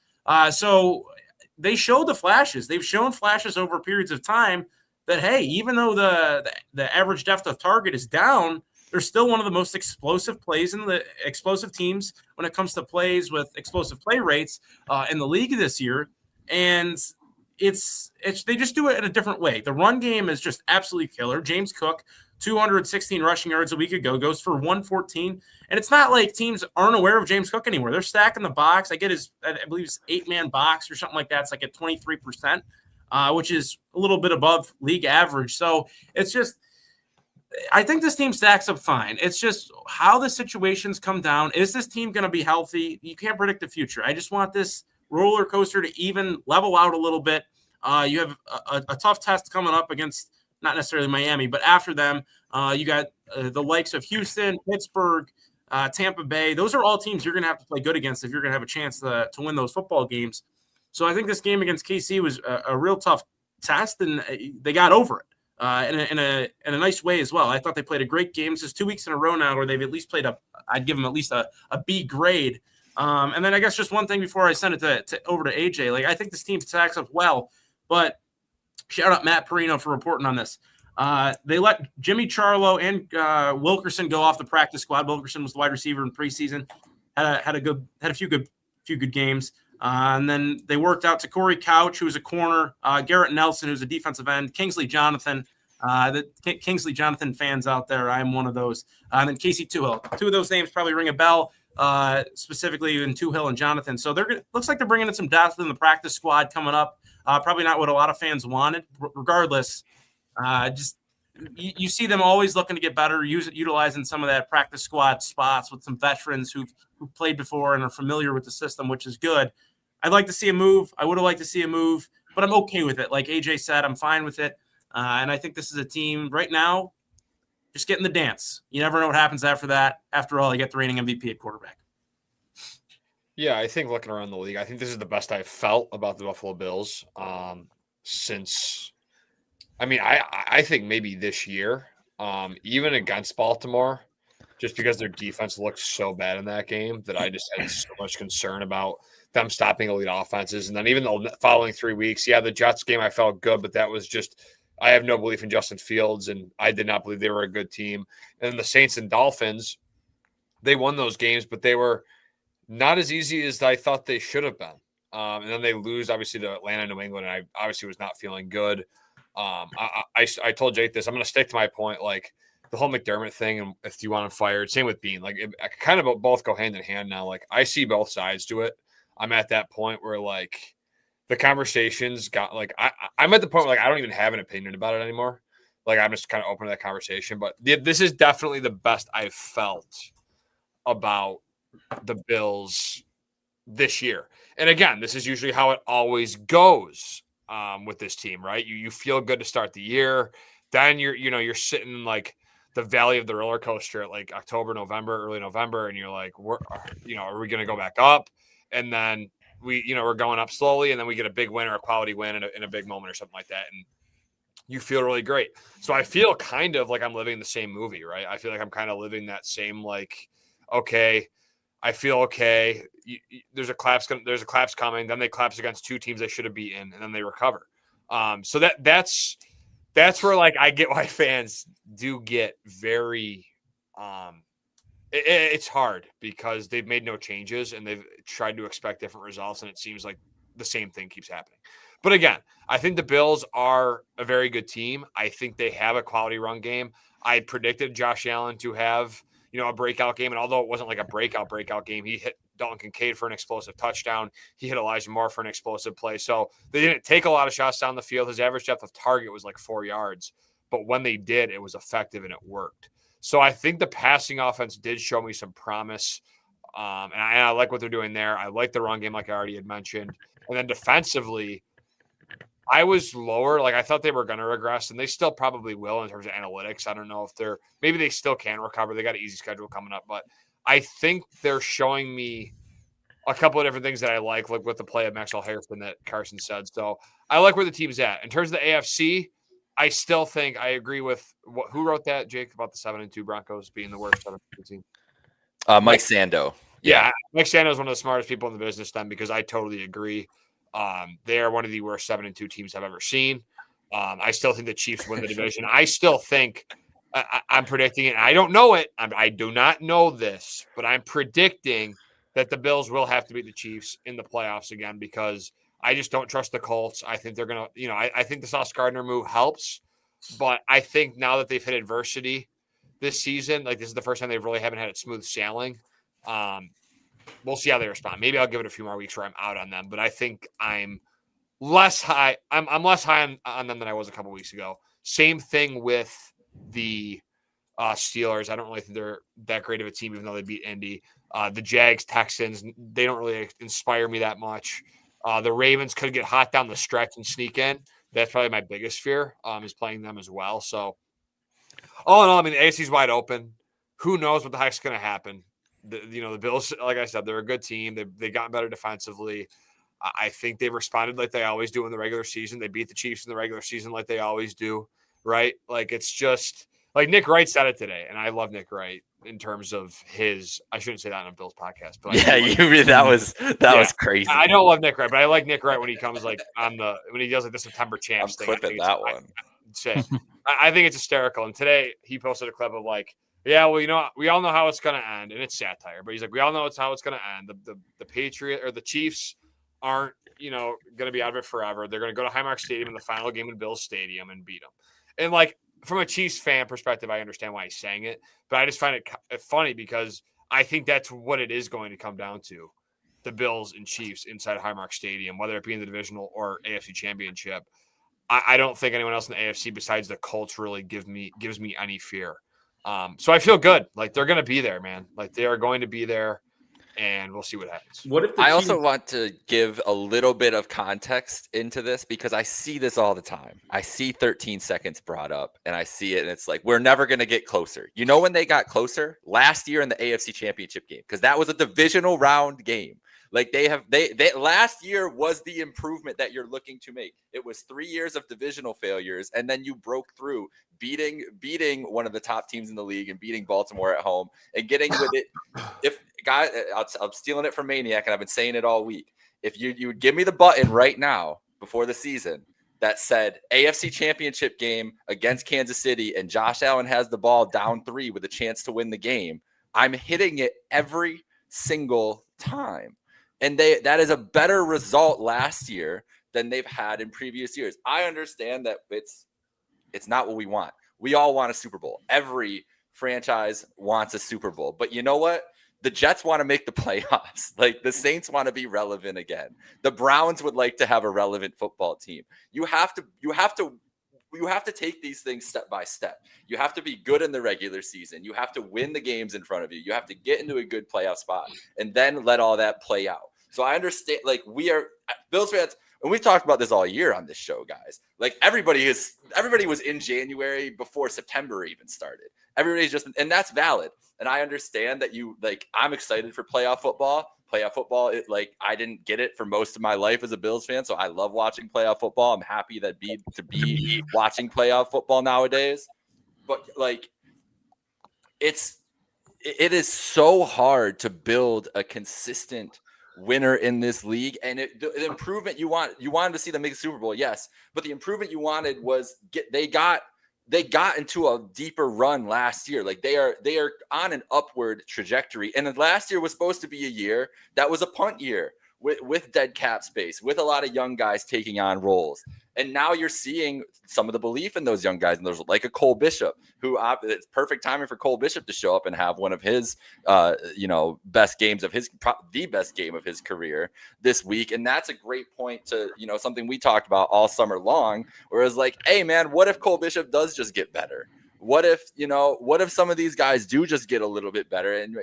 So they showed the flashes. They've shown flashes over periods of time that, hey, even though the average depth of target is down, they're still one of the most explosive plays in the explosive teams when it comes to plays with explosive play rates in the league this year. And it's they just do it in a different way. The run game is just absolutely killer. James Cook, 216 rushing yards a week ago, goes for 114. And it's not like teams aren't aware of James Cook anymore. They're stacking the box. I believe his 8-man box or something like that. It's like at 23%, which is a little bit above league average. So it's just, I think this team stacks up fine. It's just how the situations come down. Is this team going to be healthy? You can't predict the future. I just want this roller coaster to even level out a little bit. You have a tough test coming up against not necessarily Miami, but after them, you got the likes of Houston, Pittsburgh, Tampa Bay. Those are all teams you're going to have to play good against if you're going to have a chance to win those football games. So I think this game against KC was a real tough test, and they got over it in a nice way as well. I thought they played a great game. This is 2 weeks in a row now where they've at least played I'd give them at least a B grade. And then I guess just one thing before I send it over to AJ. Like, I think this team stacks up well, but shout out Matt Perino for reporting on this. They let Jimmy Charlo and Wilkerson go off the practice squad. Wilkerson was the wide receiver in preseason. Had a few good games. And then they worked out to Corey Couch, who was a corner, Garrett Nelson, who's a defensive end, Kingsley Jonathan. The Kingsley Jonathan fans out there, I'm one of those. And then Casey Tuhill. Two of those names probably ring a bell, specifically in Tuhill and Jonathan. So looks like they're bringing in some depth in the practice squad coming up. Probably not what a lot of fans wanted. Regardless, you see them always looking to get better, utilizing some of that practice squad spots with some veterans who've played before and are familiar with the system, which is good. I'd like to see a move. I would have liked to see a move, but I'm okay with it. Like AJ said, I'm fine with it. And I think this is a team right now just getting the dance. You never know what happens after that. After all, you get the reigning MVP at quarterback. Yeah, I think looking around the league, I think this is the best I've felt about the Buffalo Bills since – I think maybe this year, even against Baltimore, just because their defense looked so bad in that game that I just had so much concern about them stopping elite offenses. And then even the following 3 weeks, the Jets game I felt good, but that was just – I have no belief in Justin Fields, and I did not believe they were a good team. And then the Saints and Dolphins, they won those games, but they were not as easy as I thought they should have been. And then they lose, obviously, to Atlanta and New England, and I obviously was not feeling good. I told Jake this. I'm going to stick to my point, like the whole McDermott thing, and if you want him fired, same with Beane. Like, I kind of both go hand in hand now. Like, I see both sides to it. I'm at that point where, like, the conversations got like I'm at the point where like I don't even have an opinion about it anymore. Like I'm just kind of open to that conversation. But this is definitely the best I've felt about the Bills this year. And again, this is usually how it always goes with this team, right? You feel good to start the year, then you're sitting in like the valley of the roller coaster at like October, November, early November, and you're like, are we going to go back up? And then we're going up slowly, and then we get a big win or a quality win in a big moment or something like that. And you feel really great. So I feel kind of like I'm living the same movie, right? I feel like I'm kind of living that same, like, okay, I feel okay. There's a collapse coming. Then they collapse against two teams they should have beaten, and then they recover. So that's where like I get why fans do get very, it's hard because they've made no changes and they've tried to expect different results, and it seems like the same thing keeps happening. But again, I think the Bills are a very good team. I think they have a quality run game. I predicted Josh Allen to have, a breakout game. And although it wasn't like a breakout game, he hit Dalton Kincaid for an explosive touchdown. He hit Elijah Moore for an explosive play. So they didn't take a lot of shots down the field. His average depth of target was like 4 yards. But when they did, it was effective and it worked. So I think the passing offense did show me some promise. And I like what they're doing there. I like the run game, like I already had mentioned. And then defensively, I was lower. Like I thought they were going to regress, and they still probably will in terms of analytics. I don't know if maybe they still can recover. They got an easy schedule coming up, but I think they're showing me a couple of different things that I like with the play of Maxwell Harrison that Carson said. So I like where the team's at. In terms of the AFC, I still think I agree with who wrote that, Jake, about the 7-2 Broncos being the worst 7-2 team. Mike Sando. Yeah, Mike Sando is one of the smartest people in the business then, because I totally agree. They are one of the worst 7-2 teams I've ever seen. I still think the Chiefs win the division. I still think I'm predicting it. I don't know it. I do not know this, but I'm predicting that the Bills will have to beat the Chiefs in the playoffs again because I just don't trust the Colts. I think they're going to, I think the Sauce Gardner move helps, but I think now that they've hit adversity this season, like this is the first time they really haven't had it smooth sailing. We'll see how they respond. Maybe I'll give it a few more weeks where I'm out on them, but I think I'm less high. I'm less high on them than I was a couple weeks ago. Same thing with the Steelers. I don't really think they're that great of a team, even though they beat Indy. The Jags, Texans, they don't really inspire me that much. The Ravens could get hot down the stretch and sneak in. That's probably my biggest fear is playing them as well. So all in all, I mean, the AFC's wide open. Who knows what the heck's going to happen? The Bills, like I said, they're a good team. They gotten better defensively. I think they've responded like they always do in the regular season. They beat the Chiefs in the regular season like they always do, right? Like it's just like Nick Wright said it today, and I love Nick Wright in terms of his. I shouldn't say that on a Bills podcast, but that was crazy. I don't love Nick Wright, but I like Nick Wright when he comes like when he does like the September champs thing. Clipping that one. I think it's hysterical. And today he posted a clip of like, yeah, well, we all know how it's going to end, and it's satire. But he's like, we all know how it's going to end. The Patriot or the Chiefs aren't going to be out of it forever. They're going to go to Highmark Stadium in the final game in Bills Stadium and beat them. And like from a Chiefs fan perspective, I understand why he's saying it, but I just find it funny because I think that's what it is going to come down to: the Bills and Chiefs inside Highmark Stadium, whether it be in the divisional or AFC Championship. I don't think anyone else in the AFC besides the Colts really gives me any fear. So I feel good. Like they're going to be there, man. Like they are going to be there, and we'll see what happens. What if I also want to give a little bit of context into this because I see this all the time. I see 13 seconds brought up, and I see it, and it's like we're never going to get closer. You know when they got closer? Last year in the AFC Championship game, because that was a divisional round game. Like they last year was the improvement that you're looking to make. It was 3 years of divisional failures, and then you broke through, beating one of the top teams in the league and beating Baltimore at home and getting with it. If guys, I'm stealing it from Maniac, and I've been saying it all week. If you would give me the button right now before the season that said AFC Championship game against Kansas City, and Josh Allen has the ball down 3 with a chance to win the game, I'm hitting it every single time. And that is a better result last year than they've had in previous years. I understand that it's not what we want. We all want a Super Bowl. Every franchise wants a Super Bowl. But you know what? The Jets want to make the playoffs. Like the Saints want to be relevant again. The Browns would like to have a relevant football team. You have to take these things step by step. You have to be good in the regular season. You have to win the games in front of you. You have to get into a good playoff spot and then let all that play out. So I understand, like we are Bills fans, and we've talked about this all year on this show, guys. Like everybody was in January before September even started. Everybody's just, and that's valid. And I understand that I'm excited for playoff football. Playoff football, I didn't get it for most of my life as a Bills fan, so I love watching playoff football. I'm happy to be watching playoff football nowadays. But it is so hard to build a consistent winner in this league, and the improvement you wanted to see them make the Super Bowl, yes, but the improvement you wanted was they got into a deeper run last year. Like they are on an upward trajectory. And last year was supposed to be a year that was a punt year with dead cap space, with a lot of young guys taking on roles. And now you're seeing some of the belief in those young guys. And there's like a Cole Bishop, who it's perfect timing for Cole Bishop to show up and have one of his, best games of the best game of his career this week. And that's a great point to, something we talked about all summer long, where it's like, hey man, what if Cole Bishop does just get better? What if some of these guys do just get a little bit better? And,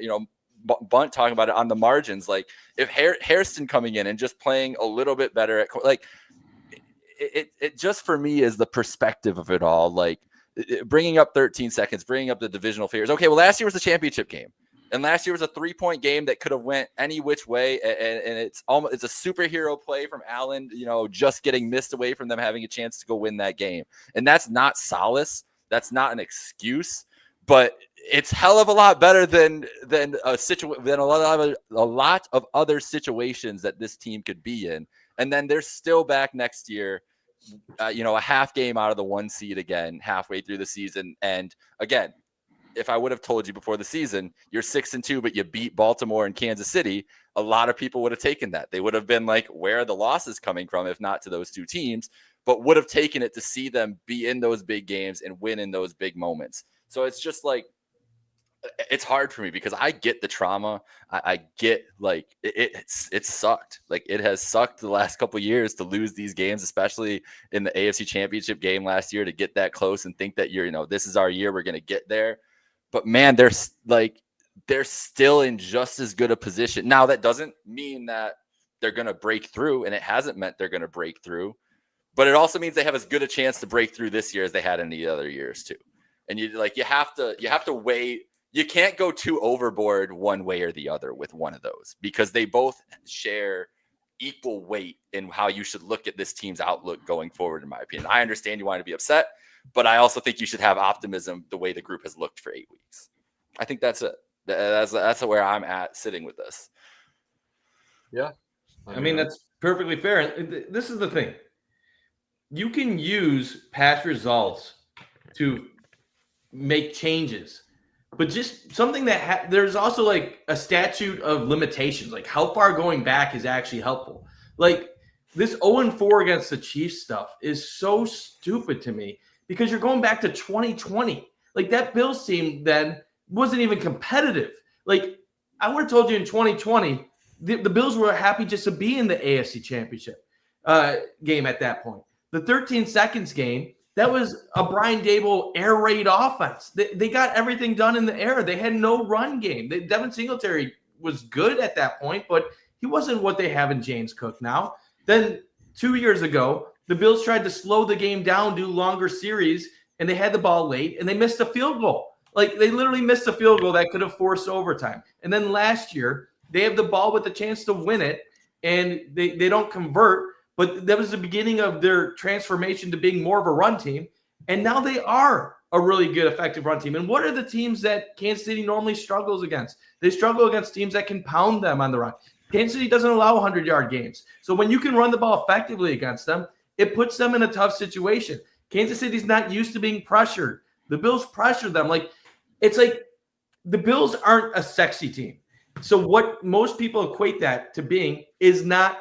Bundt talking about it on the margins. Like if Hairston coming in and just playing a little bit better at it just for me is the perspective of it all. Like bringing up 13 seconds, bringing up the divisional figures. Okay, well, last year was the championship game, and last year was a 3-point game that could have went any which way. And it's a superhero play from Allen, just getting missed away from them having a chance to go win that game. And that's not solace. That's not an excuse, but it's hell of a lot better than a lot of other situations that this team could be in. And then they're still back next year, a half game out of the 1 seed again, halfway through the season. And again, if I would have told you before the season, you're 6-2, but you beat Baltimore and Kansas City, a lot of people would have taken that. They would have been like, where are the losses coming from, if not to those two teams, but would have taken it to see them be in those big games and win in those big moments. So it's just like, it's hard for me because I get the trauma. I get like it's sucked. Like it has sucked the last couple of years to lose these games, especially in the AFC Championship game last year, to get that close and think that this is our year. We're going to get there. But man, they're still in just as good a position. Now, that doesn't mean that they're going to break through, and it hasn't meant they're going to break through. But it also means they have as good a chance to break through this year as they had in the other years too. And you have to weigh. You can't go too overboard one way or the other with one of those, because they both share equal weight in how you should look at this team's outlook going forward, in my opinion. I understand you want to be upset, but I also think you should have optimism the way the group has looked for 8 weeks. I think that's it. That's where I'm at sitting with this. Yeah. I mean, that's perfectly fair. And this is the thing. You can use past results to make changes, but just something that there's also like a statute of limitations, like how far going back is actually helpful. Like this 0-4 against the Chiefs stuff is so stupid to me, because you're going back to 2020. Like that Bills team then wasn't even competitive. Like I would have told you in 2020, the Bills were happy just to be in the AFC Championship game at that point. The 13 seconds game, that was a Brian Daboll air raid offense. They got everything done in the air. They had no run game. Devin Singletary was good at that point, but he wasn't what they have in James Cook now. Then 2 years ago, the Bills tried to slow the game down, do longer series, and they had the ball late, and they missed a field goal. Like, they literally missed a field goal that could have forced overtime. And then last year, they have the ball with a chance to win it, and they don't convert. But that was the beginning of their transformation to being more of a run team. And now they are a really good, effective run team. And what are the teams that Kansas City normally struggles against? They struggle against teams that can pound them on the run. Kansas City doesn't allow 100-yard games. So when you can run the ball effectively against them, it puts them in a tough situation. Kansas City's not used to being pressured. The Bills pressure them. It's like the Bills aren't a sexy team. So what most people equate that to being is not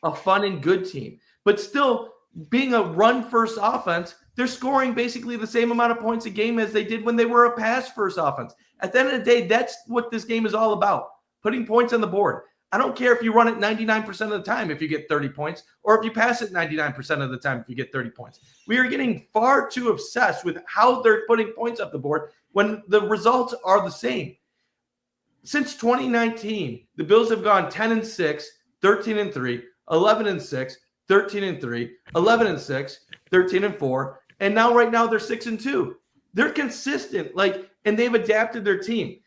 a fun and good team. But still, being a run-first offense, they're scoring basically the same amount of points a game as they did when they were a pass-first offense. At the end of the day, that's what this game is all about, putting points on the board. I don't care if you run it 99% of the time if you get 30 points, or if you pass it 99% of the time if you get 30 points. We are getting far too obsessed with how they're putting points up the board when the results are the same. Since 2019, the Bills have gone 10-6, 13-3, 11-6, 13-3, 11-6, 13-4, and right now they're 6-2. They're consistent, and they've adapted their team.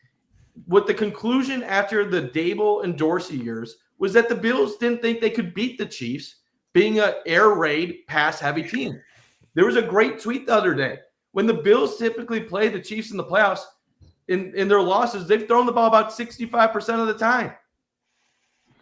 What the conclusion after the Daboll and Dorsey years was that the Bills didn't think they could beat the Chiefs, being an air raid, pass-heavy team. There was a great tweet the other day. When the Bills typically play the Chiefs in the playoffs, in their losses, they've thrown the ball about 65% of the time.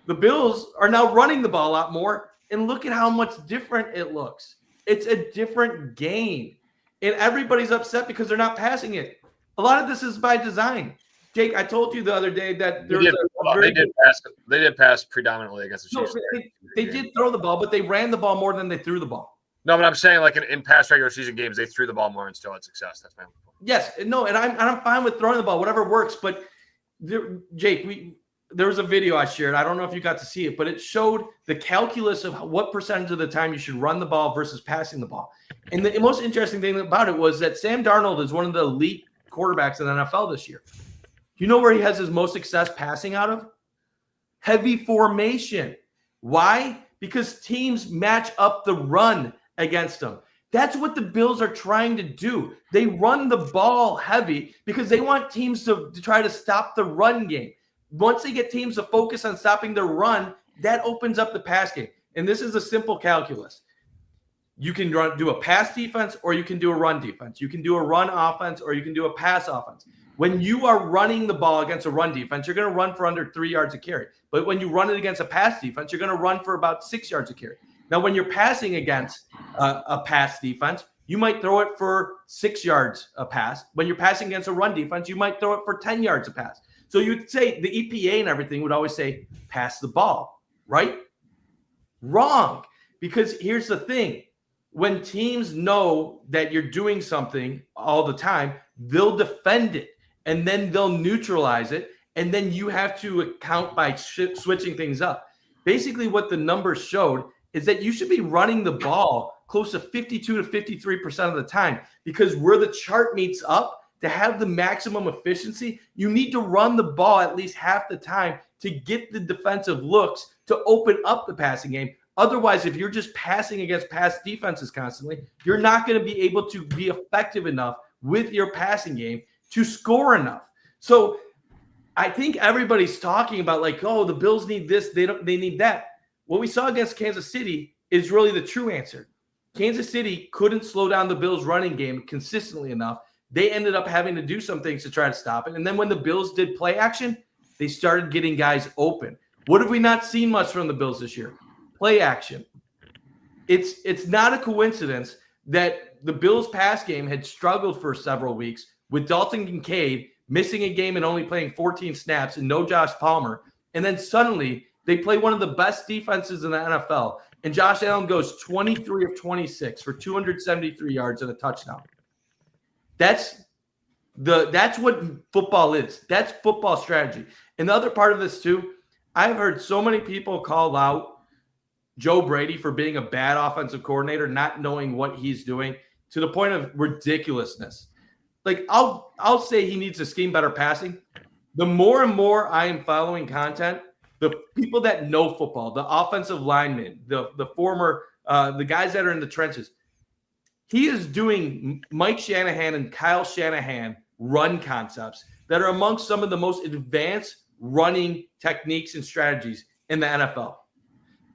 The Bills are now running the ball a lot more, and look at how much different it looks. It's a different game, and everybody's upset because they're not passing it. A lot of this is by design. Jake, I told you the other day that they did pass predominantly against the Chiefs. No, they did throw the ball, but they ran the ball more than they through the ball. No, but I'm saying in past regular season games, they threw the ball more and still had success. That's my point. Yes, no, and I'm fine with throwing the ball, whatever works. But Jake, there was a video I shared. I don't know if you got to see it, but it showed the calculus of what percentage of the time you should run the ball versus passing the ball. And the most interesting thing about it was that Sam Darnold is one of the elite quarterbacks in the NFL this year. You know where he has his most success passing out of? Heavy formation. Why? Because teams match up the run against them. That's what the Bills are trying to do. They run the ball heavy because they want teams to try to stop the run game. Once they get teams to focus on stopping their run, that opens up the pass game. And this is a simple calculus. You can do a pass defense or you can do a run defense. You can do a run offense or you can do a pass offense. When you are running the ball against a run defense, you're going to run for under 3 yards a carry. But when you run it against a pass defense, you're going to run for about 6 yards a carry. Now, when you're passing against a pass defense, you might throw it for 6 yards a pass. When you're passing against a run defense, you might throw it for 10 yards a pass. So you'd say the EPA and everything would always say, pass the ball, right? Wrong. Because here's the thing. When teams know that you're doing something all the time, they'll defend it, and then they'll neutralize it, and then you have to account by switching things up. Basically, what the numbers showed is that you should be running the ball close to 52 to 53% of the time, because where the chart meets up, to have the maximum efficiency, you need to run the ball at least half the time to get the defensive looks to open up the passing game. Otherwise, if you're just passing against pass defenses constantly, you're not going to be able to be effective enough with your passing game to score enough. So I think everybody's talking about like, oh, the Bills need this, they need that. What we saw against Kansas City is really the true answer. Kansas City couldn't slow down the Bills' running game consistently enough. They ended up having to do some things to try to stop it. And then when the Bills did play action, they started getting guys open. What have we not seen much from the Bills this year? Play action. It's not a coincidence that the Bills' pass game had struggled for several weeks with Dalton Kincaid missing a game and only playing 14 snaps and no Josh Palmer. And then suddenly they play one of the best defenses in the NFL. And Josh Allen goes 23 of 26 for 273 yards and a touchdown. That's what football is. That's football strategy. And the other part of this too, I've heard so many people call out Joe Brady for being a bad offensive coordinator, not knowing what he's doing, to the point of ridiculousness. Like I'll say he needs to scheme better passing. The more and more I am following content, the people that know football, the offensive linemen, the former the guys that are in the trenches, he is doing Mike Shanahan and Kyle Shanahan run concepts that are amongst some of the most advanced running techniques and strategies in the NFL.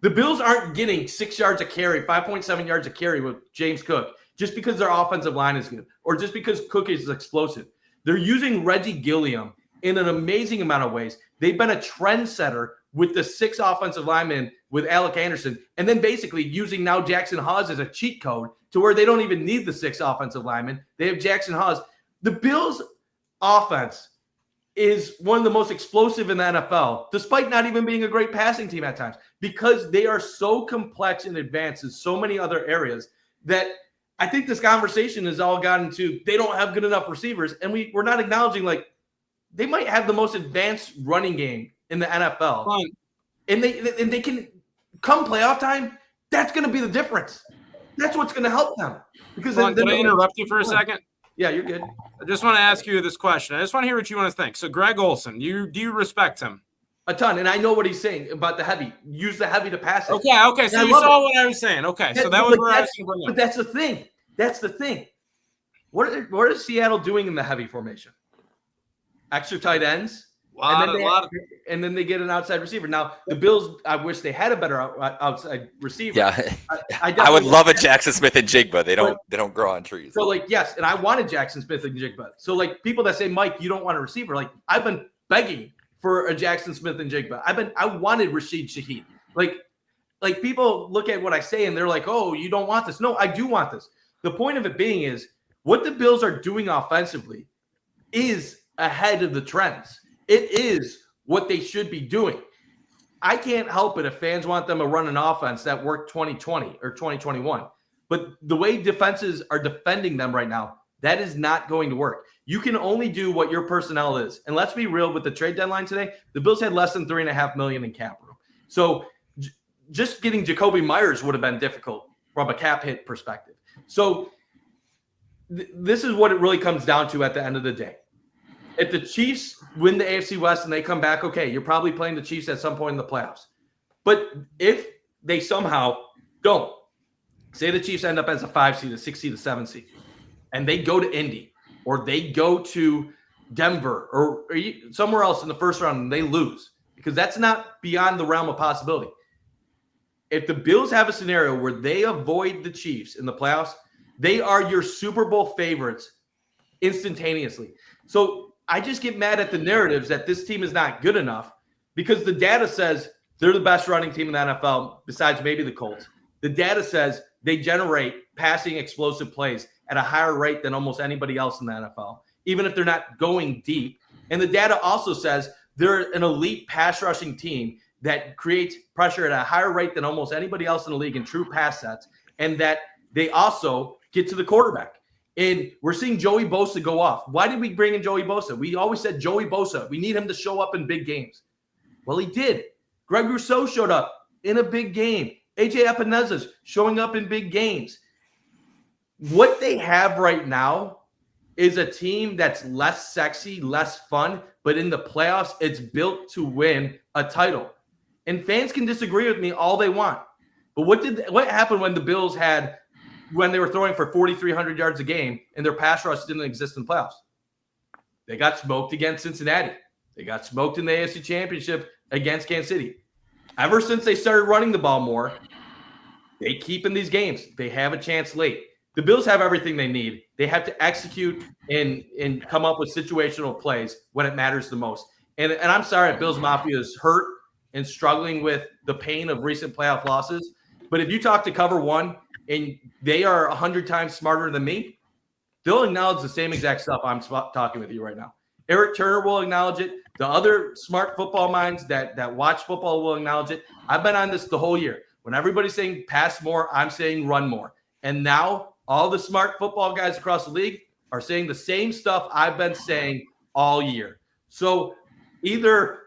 The Bills aren't getting 6 yards a carry, 5.7 yards a carry with James Cook just because their offensive line is good or just because Cook is explosive. They're using Reggie Gilliam in an amazing amount of ways. They've been a trendsetter with the 6 offensive linemen with Alec Anderson, and then basically using now Jackson Hawes as a cheat code to where they don't even need the 6 offensive linemen. They have Jackson Hawes. The Bills' offense is one of the most explosive in the NFL, despite not even being a great passing team at times, because they are so complex and advanced in so many other areas that I think this conversation has all gotten to they don't have good enough receivers, and we're not acknowledging like they might have the most advanced running game in the NFL. Fun. And they can come playoff time, that's going to be the difference. That's what's going to help them. Because Can I interrupt you for a second? Yeah, you're good. I just want to ask you this question. I just want to hear what you want to think. So Greg Olsen, do you respect him? A ton. And I know what he's saying about the heavy. Use the heavy to pass it. Okay. So you saw what I was saying. Okay. So that was where I was going to bring up. But that's the thing. That's the thing. What is Seattle doing in the heavy formation? Extra tight ends. And then they get an outside receiver. Now, the Bills, I wish they had a better outside receiver. Yeah. I would love a Jackson Smith and Jigba. They don't grow on trees. So, like, yes, and I wanted Jackson Smith and Jigba. So, like, people that say, Mike, you don't want a receiver, like, I've been begging for a Jackson Smith and Jigba. I wanted Rashid Shaheed. Like people look at what I say and they're like, oh, you don't want this. No, I do want this. The point of it being is what the Bills are doing offensively is ahead of the trends. It is what they should be doing. I can't help it if fans want them to run an offense that worked 2020 or 2021. But the way defenses are defending them right now, that is not going to work. You can only do what your personnel is. And let's be real, with the trade deadline today, the Bills had less than $3.5 million in cap room. So just getting Jacoby Myers would have been difficult from a cap hit perspective. So this is what it really comes down to at the end of the day. If the Chiefs win the AFC West and they come back, okay, you're probably playing the Chiefs at some point in the playoffs. But if they somehow don't, say the Chiefs end up as a 5 seed, a 6 seed, a 7 seed, and they go to Indy or they go to Denver or somewhere else in the first round and they lose, because that's not beyond the realm of possibility. If the Bills have a scenario where they avoid the Chiefs in the playoffs, they are your Super Bowl favorites instantaneously. So I just get mad at the narratives that this team is not good enough because the data says they're the best running team in the NFL besides maybe the Colts. The data says they generate passing explosive plays at a higher rate than almost anybody else in the NFL, even if they're not going deep. And the data also says they're an elite pass rushing team that creates pressure at a higher rate than almost anybody else in the league in true pass sets, and that they also get to the quarterback. And we're seeing Joey Bosa go off. Why did we bring in Joey Bosa? We always said Joey Bosa, we need him to show up in big games. Well, he did. Greg Rousseau showed up in a big game. Ajay Epeneza's showing up in big games. What they have right now is a team that's less sexy, less fun, but in the playoffs, it's built to win a title. And fans can disagree with me all they want. But what happened when the Bills when they were throwing for 4,300 yards a game and their pass rush didn't exist in the playoffs? They got smoked against Cincinnati. They got smoked in the AFC Championship against Kansas City. Ever since they started running the ball more, they keep in these games. They have a chance late. The Bills have everything they need. They have to execute and come up with situational plays when it matters the most. And I'm sorry, Bills Mafia is hurt and struggling with the pain of recent playoff losses. But if you talk to Cover One and they are 100 times smarter than me, they'll acknowledge the same exact stuff I'm talking with you right now. Eric Turner will acknowledge it. The other smart football minds that watch football will acknowledge it. I've been on this the whole year. When everybody's saying pass more, I'm saying run more. And now all the smart football guys across the league are saying the same stuff I've been saying all year. So either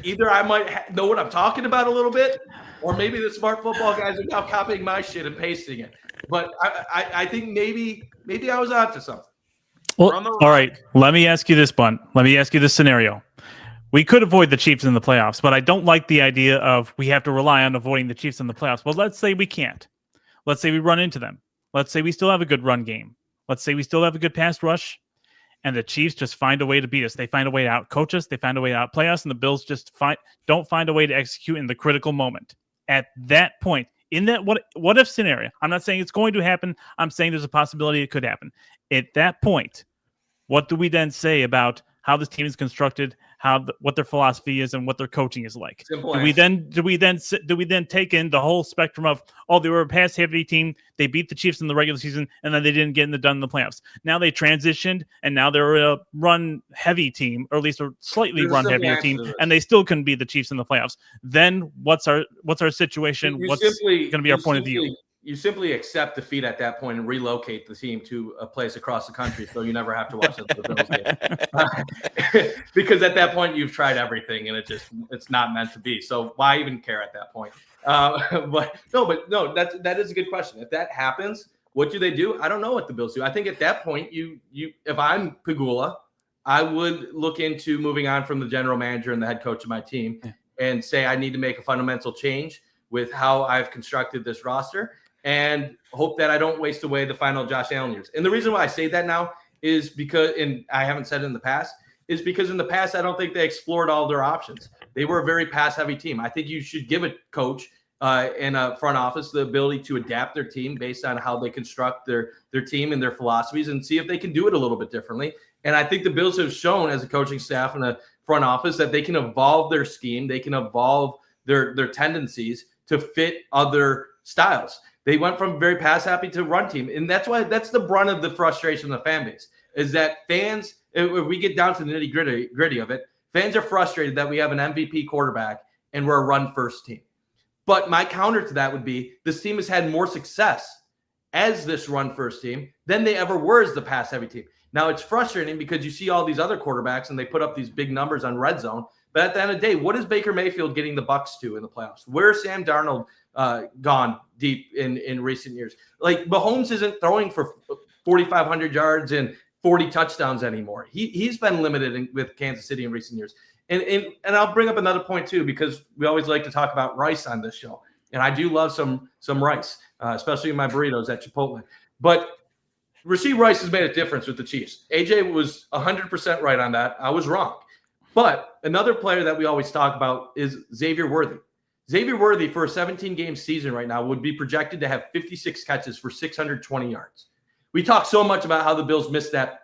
I might know what I'm talking about a little bit, or maybe the smart football guys are now copying my shit and pasting it. But I think maybe I was onto something. Well, all right. Let me ask you this, Bundt. Let me ask you this scenario. We could avoid the Chiefs in the playoffs, but I don't like the idea of we have to rely on avoiding the Chiefs in the playoffs. Well, let's say we can't. Let's say we run into them. Let's say we still have a good run game. Let's say we still have a good pass rush, and the Chiefs just find a way to beat us. They find a way to outcoach us. They find a way to outplay us, and the Bills just don't find a way to execute in the critical moment. At that point, in that what if scenario, I'm not saying it's going to happen. I'm saying there's a possibility it could happen. At that point, what do we then say about how this team is constructed, what their philosophy is, and what their coaching is like? Simple do we then take in the whole spectrum of, they were a pass heavy team, they beat the Chiefs in the regular season, and then they didn't get done in the playoffs. Now they transitioned, and now they're a run heavy team, or at least a slightly run heavier team, and they still couldn't beat the Chiefs in the playoffs. Then what's our situation? What's going to be our point of view? You simply accept defeat at that point and relocate the team to a place across the country so you never have to watch the Bills game. Because at that point you've tried everything and it's not meant to be. So why even care at that point? But no, that is a good question. If that happens, what do they do? I don't know what the Bills do. I think at that point you if I'm Pagula, I would look into moving on from the general manager and the head coach of my team and say I need to make a fundamental change with how I've constructed this roster, and hope that I don't waste away the final Josh Allen years. And the reason why I say that now is because, and I haven't said it in the past, is because in the past, I don't think they explored all their options. They were a very pass-heavy team. I think you should give a coach and a front office the ability to adapt their team based on how they construct their team and their philosophies and see if they can do it a little bit differently. And I think the Bills have shown as a coaching staff and a front office that they can evolve their scheme. They can evolve their tendencies to fit other styles. They went from very pass happy to run team. And that's the brunt of the frustration of the fan base is that fans, if we get down to the nitty gritty of it, fans are frustrated that we have an MVP quarterback and we're a run first team. But my counter to that would be this team has had more success as this run first team than they ever were as the pass heavy team. Now it's frustrating because you see all these other quarterbacks and they put up these big numbers on red zone. But at the end of the day, what is Baker Mayfield getting the Bucs to in the playoffs? Where's Sam Darnold gone deep in recent years? Like Mahomes isn't throwing for 4,500 yards and 40 touchdowns anymore. He's been limited with Kansas City in recent years. And I'll bring up another point too, because we always like to talk about rice on this show. And I do love some rice, especially in my burritos at Chipotle. But Rashee Rice has made a difference with the Chiefs. AJ was 100% right on that. I was wrong. But another player that we always talk about is Xavier Worthy. Xavier Worthy for a 17-game season right now would be projected to have 56 catches for 620 yards. We talk so much about how the Bills missed that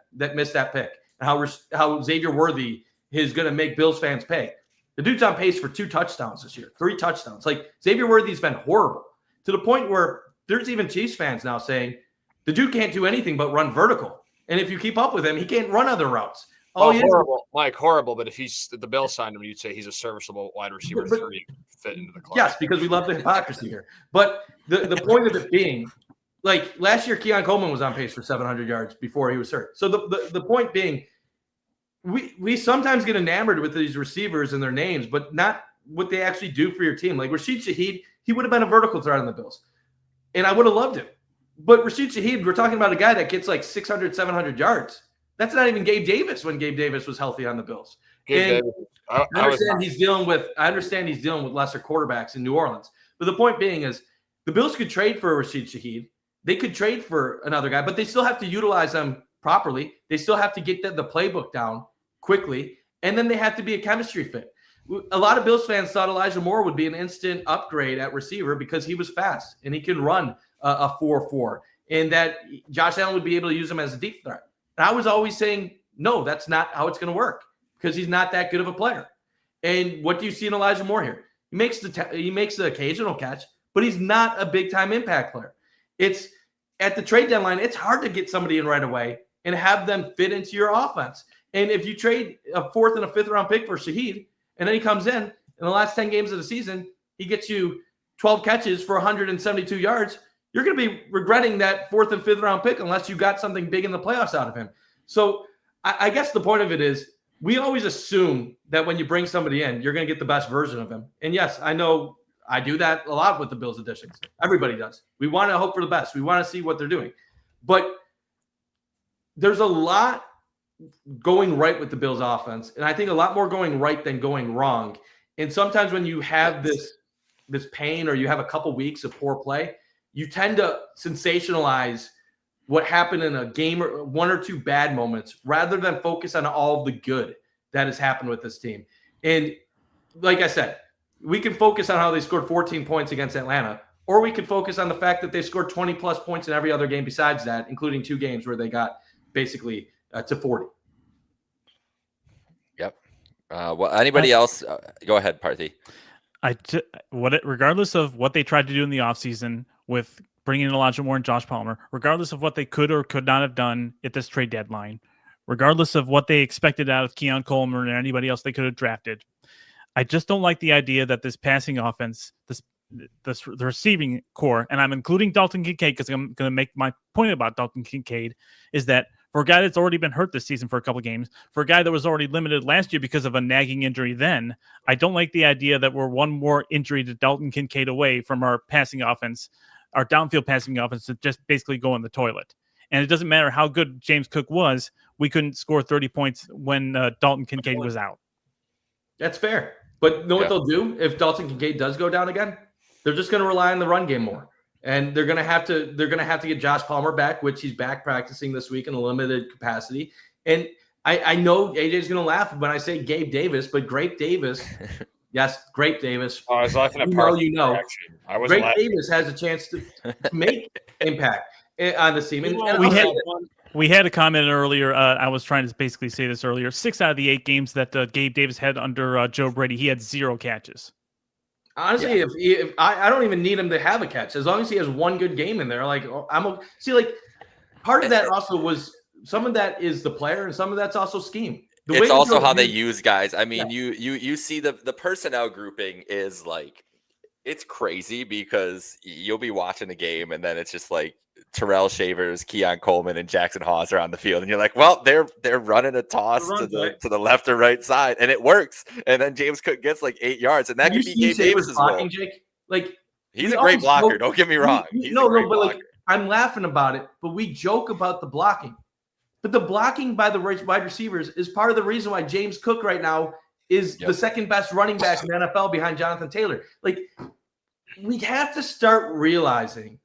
pick. and how Xavier Worthy is going to make Bills fans pay. The dude's on pace for 2 touchdowns this year, 3 touchdowns. Like, Xavier Worthy's been horrible to the point where there's even Chiefs fans now saying the dude can't do anything but run vertical. And if you keep up with him, he can't run other routes. Horrible, Mike, horrible. But if the Bills signed him, you'd say he's a serviceable wide receiver 3 fit into the club. Yes, because we love the hypocrisy here. But the point of it being, like, last year, Keon Coleman was on pace for 700 yards before he was hurt. So the point being, we sometimes get enamored with these receivers and their names, but not what they actually do for your team. Like Rashid Shaheed, he would have been a vertical threat on the Bills, and I would have loved him. But Rashid Shaheed, we're talking about a guy that gets like 600, 700 yards. That's not even Gabe Davis when Gabe Davis was healthy on the Bills. I understand he's dealing with lesser quarterbacks in New Orleans. But the point being is the Bills could trade for Rashid Shaheed. They could trade for another guy, but they still have to utilize them properly. They still have to get the playbook down quickly, and then they have to be a chemistry fit. A lot of Bills fans thought Elijah Moore would be an instant upgrade at receiver because he was fast and he can run a 4-4, and that Josh Allen would be able to use him as a deep threat. And I was always saying, no, that's not how it's going to work because he's not that good of a player. And what do you see in Elijah Moore here? He makes the occasional catch, but he's not a big-time impact player. It's at the trade deadline, it's hard to get somebody in right away and have them fit into your offense. And if you trade a 4th and a 5th round pick for Shaheed, and then he comes in the last 10 games of the season, he gets you 12 catches for 172 yards, you're going to be regretting that 4th and 5th round pick unless you got something big in the playoffs out of him. So I guess the point of it is we always assume that when you bring somebody in, you're going to get the best version of him. And yes, I know I do that a lot with the Bills additions. Everybody does. We want to hope for the best. We want to see what they're doing. But there's a lot going right with the Bills offense, and I think a lot more going right than going wrong. And sometimes when you have this pain or you have a couple weeks of poor play, you tend to sensationalize what happened in a game or 1 or 2 bad moments rather than focus on all the good that has happened with this team. And like I said, we can focus on how they scored 14 points against Atlanta, or we can focus on the fact that they scored 20-plus points in every other game besides that, including 2 games where they got basically to 40. Yep. Well, anybody else? Go ahead, Parthy. Regardless of what they tried to do in the offseason with bringing in Elijah Moore and Josh Palmer, regardless of what they could or could not have done at this trade deadline, regardless of what they expected out of Keon Coleman or anybody else they could have drafted, I just don't like the idea that this passing offense, the receiving core, and I'm including Dalton Kincaid because I'm going to make my point about Dalton Kincaid, is that for a guy that's already been hurt this season for a couple games, for a guy that was already limited last year because of a nagging injury then, I don't like the idea that we're one more injury to Dalton Kincaid away from our passing offense, our downfield passing offense to just basically go in the toilet. And it doesn't matter how good James Cook was, we couldn't score 30 points when Dalton Kincaid was out. That's fair. But know what they'll do if Dalton Kincaid does go down again? They're just going to rely on the run game more. And they're going to have to get Josh Palmer back, which he's back practicing this week in a limited capacity. And I know AJ's going to laugh when I say Gabe Davis, but Grape Davis, yes, Grape Davis. Oh, I was laughing at Grape Davis has a chance to make impact on the team. And we had a comment earlier. I was trying to basically say this earlier. 6 out of the 8 games that Gabe Davis had under Joe Brady, he had 0 catches. Honestly, if I don't even need him to have a catch, as long as he has 1 good game in there. Like part of that also was some of that is the player, and some of that's also scheme. It's also how they use guys. I mean, you see the personnel grouping is like, it's crazy because you'll be watching the game and then it's just like Terrell Shavers, Keon Coleman, and Jackson Hawes are on the field, and you're like, well, they're running a toss to the left or right side, and it works. And then James Cook gets like 8 yards, and that could be Gabe Davis as well. Jake? Like, he's a great blocker. Don't get me wrong. But like, I'm laughing about it, but we joke about the blocking. But the blocking by the wide receivers is part of the reason why James Cook right now is the second best running back in the NFL behind Jonathan Taylor. Like, we have to start realizing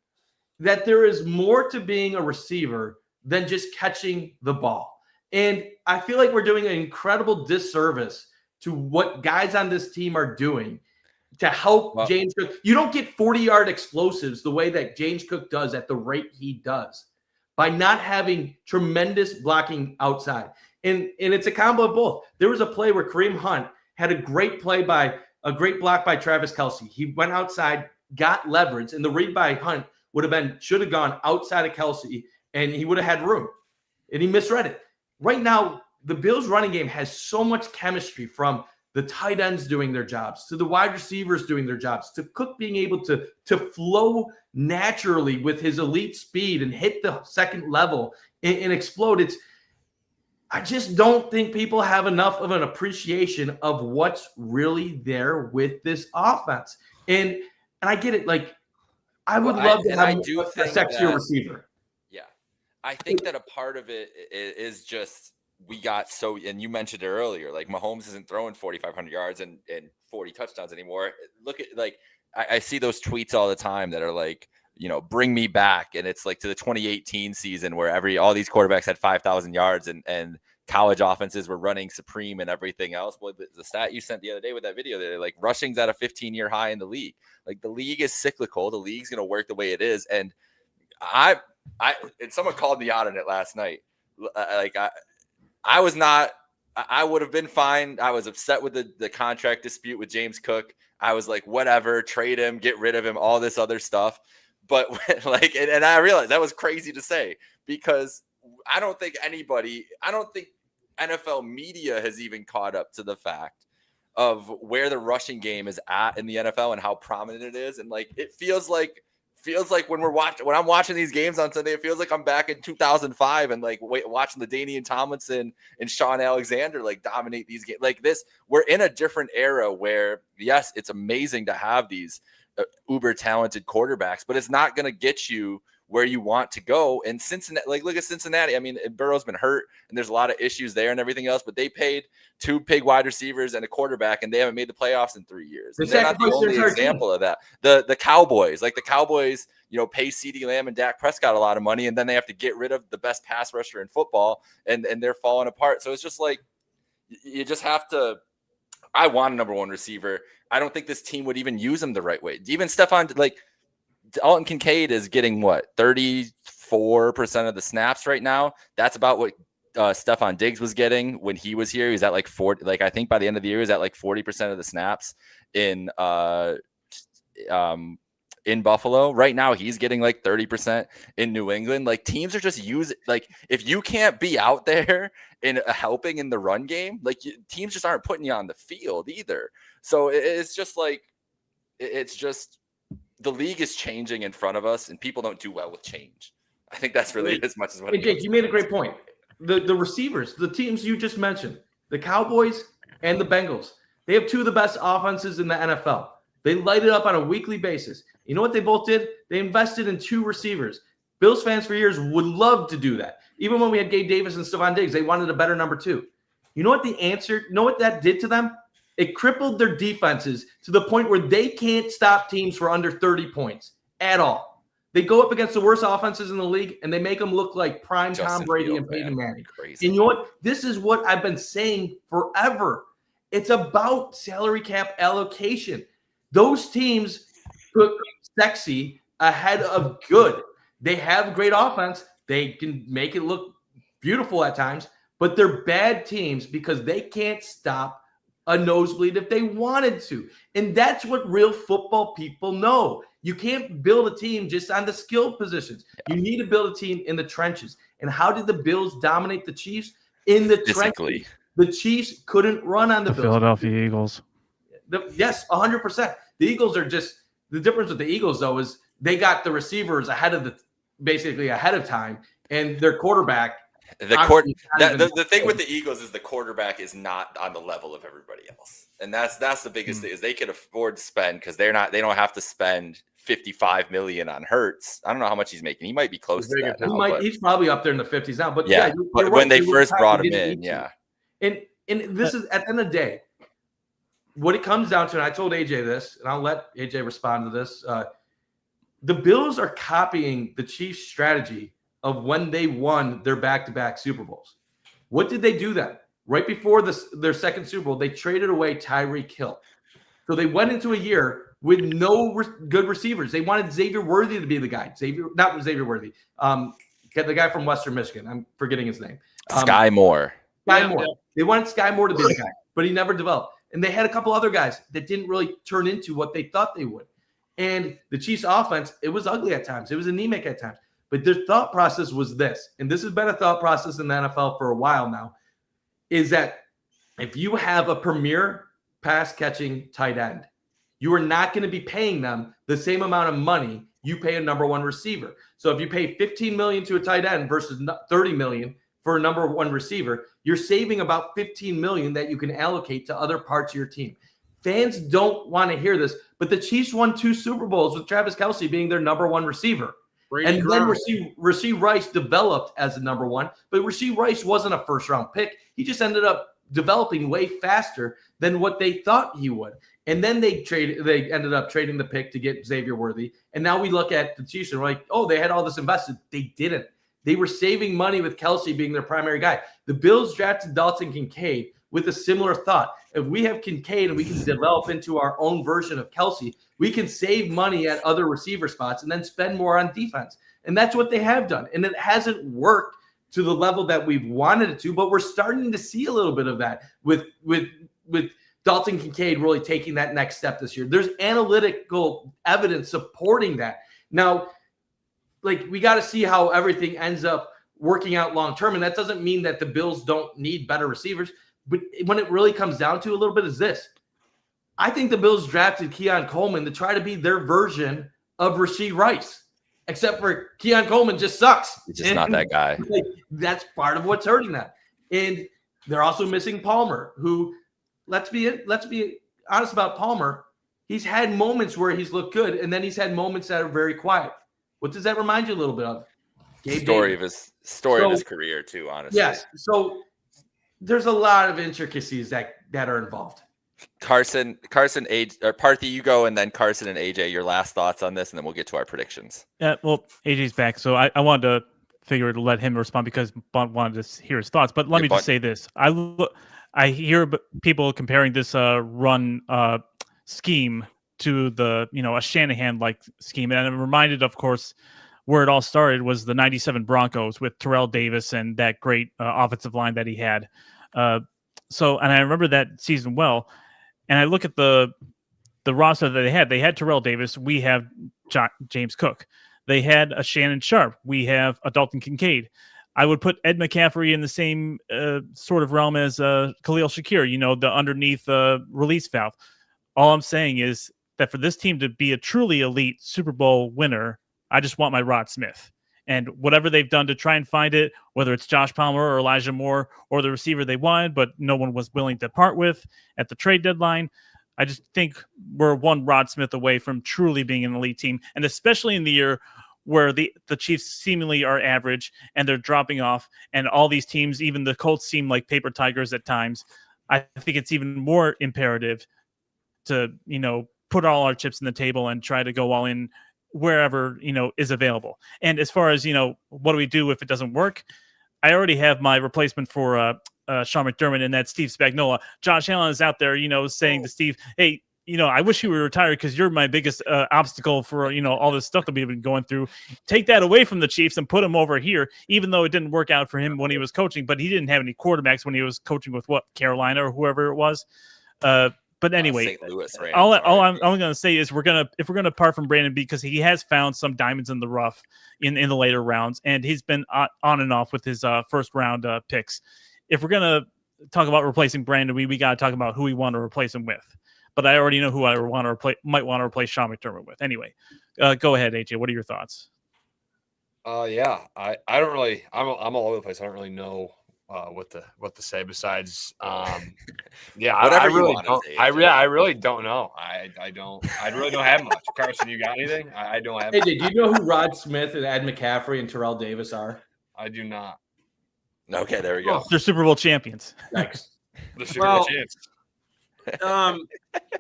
that there is more to being a receiver than just catching the ball. And I feel like we're doing an incredible disservice to what guys on this team are doing to help James Cook. You don't get 40-yard explosives the way that James Cook does at the rate he does by not having tremendous blocking outside. And it's a combo of both. There was a play where Kareem Hunt had a great block by Travis Kelce. He went outside, got leverage, and the read by Hunt should have gone outside of Kelce, and he would have had room. And he misread it. Right now, the Bills running game has so much chemistry, from the tight ends doing their jobs to the wide receivers doing their jobs to Cook being able to flow naturally with his elite speed and hit the second level and explode. I just don't think people have enough of an appreciation of what's really there with this offense. And I get it. Like, I would love to have a sexier receiver. Yeah. I think that a part of it is just we got so, and you mentioned it earlier, like Mahomes isn't throwing 4,500 yards and 40 touchdowns anymore. Look at, like, I see those tweets all the time that are like, bring me back. And it's like to the 2018 season where all these quarterbacks had 5,000 yards and college offenses were running supreme and everything else. Well, the stat you sent the other day with that video, they're like rushing's at a 15-year high in the league. Like, the league is cyclical. The league's going to work the way it is. And and someone called me out on it last night. I would have been fine. I was upset with the contract dispute with James Cook. I was like, whatever, trade him, get rid of him, all this other stuff. But and I realized that was crazy to say, because I don't think NFL media has even caught up to the fact of where the rushing game is at in the NFL and how prominent it is. And like, it feels like when I'm watching these games on Sunday, it feels like I'm back in 2005 and like watching the Danian Tomlinson and Sean Alexander like dominate these games. Like this, we're in a different era where, yes, it's amazing to have these uber talented quarterbacks, but it's not going to get you where you want to go. And Cincinnati, like, look at Cincinnati. I mean, Burrow's been hurt and there's a lot of issues there and everything else, but they paid 2 big wide receivers and a quarterback, and they haven't made the playoffs in 3 years. And they're not the only example of that. The Cowboys, pay CeeDee Lamb and Dak Prescott a lot of money, and then they have to get rid of the best pass rusher in football, and they're falling apart. So it's just like, you just have to. I want a number one receiver. I don't think this team would even use him the right way. Even Dalton Kincaid is getting 34% of the snaps right now. That's about what Stephon Diggs was getting when he was here. He was at like 40. Like, I think by the end of the year, he was at like 40% of the snaps in Buffalo. Right now, he's getting like 30% in New England. Like, teams are just if you can't be out there in helping in the run game, like, teams just aren't putting you on the field either. So it's just like, it's just. The league is changing in front of us, and people don't do well with change. I think that's really as much as what. Hey, Jake, you made a great point. The receivers, the teams you just mentioned, the Cowboys and the Bengals, they have 2 of the best offenses in the NFL. They light it up on a weekly basis. You know what they both did? They invested in 2 receivers. Bills fans for years would love to do that. Even when we had Gabe Davis and Stephon Diggs, they wanted a better number 2. You know what you know what that did to them? It crippled their defenses to the point where they can't stop teams for under 30 points at all. They go up against the worst offenses in the league, and they make them look like prime Tom Brady and Peyton Manning. Crazy. And you know what? This is what I've been saying forever. It's about salary cap allocation. Those teams put sexy ahead of good. They have great offense. They can make it look beautiful at times, but they're bad teams because they can't stop a nosebleed if they wanted to. And that's what real football people know. You can't build a team just on the skill positions. You need to build a team in the trenches. And how did the Bills dominate the Chiefs? In the trenches. The Chiefs couldn't run on the Bills. Philadelphia Eagles. Yes, 100%. The Eagles are just – the difference with the Eagles, though, is they got the receivers ahead of time, and their quarterback – the thing with the Eagles is the quarterback is not on the level of everybody else, and that's the biggest thing is they could afford to spend because they don't have to spend $55 million on Hurts. I don't know how much he's making. He might be close to that now. He's probably up there in the 50s now. But yeah, but when they first brought him in, and this is at the end of the day, what it comes down to. And I told AJ this, and I'll let AJ respond to this. The Bills are copying the Chiefs' strategy of when they won their back-to-back Super Bowls. What did they do then? Right before their second Super Bowl, they traded away Tyreek Hill. So they went into a year with no good receivers. They wanted Xavier Worthy to be the guy. The guy from Western Michigan. I'm forgetting his name. Sky Moore. Sky Moore. They wanted Sky Moore to be the guy, but he never developed. And they had a couple other guys that didn't really turn into what they thought they would. And the Chiefs' offense, it was ugly at times. It was anemic at times. But their thought process was this, and this has been a thought process in the NFL for a while now, is that if you have a premier pass-catching tight end, you are not going to be paying them the same amount of money you pay a number one receiver. So if you pay $15 million to a tight end versus $30 million for a number one receiver, you're saving about $15 million that you can allocate to other parts of your team. Fans don't want to hear this, but the Chiefs won 2 Super Bowls with Travis Kelce being their number one receiver. Then Rasheed Rice developed as the number one, but Rasheed Rice wasn't a first-round pick. He just ended up developing way faster than what they thought he would. And then they ended up trading the pick to get Xavier Worthy. And now we look at the Chiefs and we're like, oh, they had all this invested. They didn't. They were saving money with Kelce being their primary guy. The Bills drafted Dalton Kincaid with a similar thought. If we have Kincaid and we can develop into our own version of Kelce, we can save money at other receiver spots and then spend more on defense. And that's what they have done. And it hasn't worked to the level that we've wanted it to, but we're starting to see a little bit of that with Dalton Kincaid really taking that next step this year. There's analytical evidence supporting that. Now, like, we got to see how everything ends up working out long term. And that doesn't mean that the Bills don't need better receivers. But when it really comes down to a little bit is this. I think the Bills drafted Keon Coleman to try to be their version of Rasheed Rice, except for Keon Coleman just sucks. He's just not that guy. Like, that's part of what's hurting that. And they're also missing Palmer, who, let's be honest about Palmer. He's had moments where he's looked good, and then he's had moments that are very quiet. What does that remind you a little bit of? Story of his career too, honestly. Yes. So there's a lot of intricacies that are involved. Carson, Parthy, you go, and then Carson and AJ, your last thoughts on this, and then we'll get to our predictions. Yeah, well, AJ's back, so I wanted to figure to let him respond because Bundt wanted to hear his thoughts. But let me just say this: I hear people comparing this run scheme to the a Shanahan-like scheme, and I'm reminded, of course, where it all started was the '97 Broncos with Terrell Davis and that great offensive line that he had. And I remember that season well. And I look at the roster that they had. They had Terrell Davis. We have James Cook. They had a Shannon Sharp. We have a Dalton Kincaid. I would put Ed McCaffrey in the same sort of realm as Khalil Shakir, the underneath release valve. All I'm saying is that for this team to be a truly elite Super Bowl winner, I just want my Rod Smith. And whatever they've done to try and find it, whether it's Josh Palmer or Elijah Moore or the receiver they wanted, but no one was willing to part with at the trade deadline, I just think we're one Rod Smith away from truly being an elite team. And especially in the year where the Chiefs seemingly are average and they're dropping off, and all these teams, even the Colts, seem like paper tigers at times. I think it's even more imperative to, put all our chips in the table and try to go all in wherever, is available. And as far as, what do we do if it doesn't work? I already have my replacement for Sean McDermott, and that's Steve Spagnuolo. Josh Allen is out there, saying to Steve, hey, I wish you were retired because you're my biggest obstacle for, all this stuff that we've been going through. Take that away from the Chiefs and put him over here, even though it didn't work out for him when he was coaching, but he didn't have any quarterbacks when he was coaching with Carolina or whoever it was. But anyway, St. Louis, right? all I'm going to say is if we're going to part from Brandon because he has found some diamonds in the rough in the later rounds, and he's been on and off with his first round picks. If we're going to talk about replacing Brandon, we got to talk about who we want to replace him with. But I already know who I might want to replace Sean McDermott with. Anyway, go ahead, AJ. What are your thoughts? Yeah, I don't really. I'm all over the place. I don't really know what to say besides yeah. Whatever I you really want don't. to say, I really don't know. I really don't have much. Carson, you got anything? I don't have. Hey, do you know who Rod Smith and Ed McCaffrey and Terrell Davis are? I do not. Okay, there we go. They're Super Bowl champions. Thanks. The Super Bowl chance.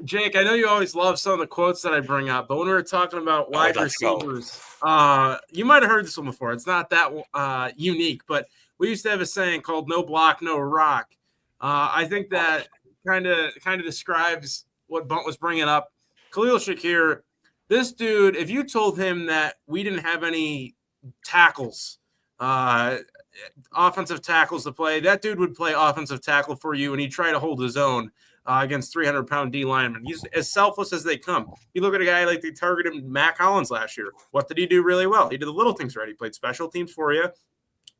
Jake, I know you always love some of the quotes that I bring up, but when we were talking about wide receivers, you might have heard this one before. It's not that unique, but we used to have a saying called "No block, no rock." I think that kind of describes what Bundt was bringing up. Khalil Shakir, this dude, if you told him that we didn't have any tackles offensive tackles to play. That dude would play offensive tackle for you, and he'd try to hold his own against 300-pound D linemen. He's as selfless as they come. You look at a guy like they targeted Mac Hollins last year. What did he do really well? He did the little things right. He played special teams for you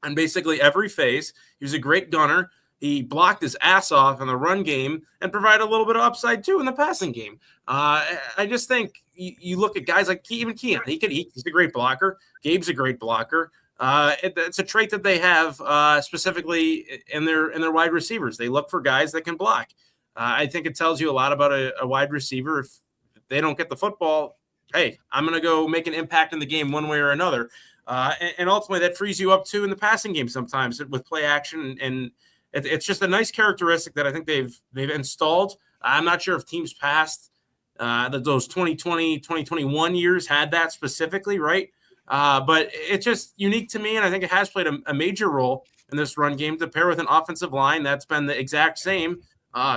on basically every phase. He was a great gunner. He blocked his ass off in the run game and provided a little bit of upside too in the passing game. I just think you look at guys like even Keon. He's a great blocker. Gabe's a great blocker. It's a trait that they have specifically in their wide receivers. They look for guys that can block. I think it tells you a lot about a wide receiver. If they don't get the football, hey, I'm going to go make an impact in the game one way or another. And ultimately, that frees you up too in the passing game sometimes with play action. And it's just a nice characteristic that I think they've installed. I'm not sure if teams past those 2020, 2021 years had that specifically, right? But it's just unique to me, and I think it has played a major role in this run game to pair with an offensive line that's been the exact same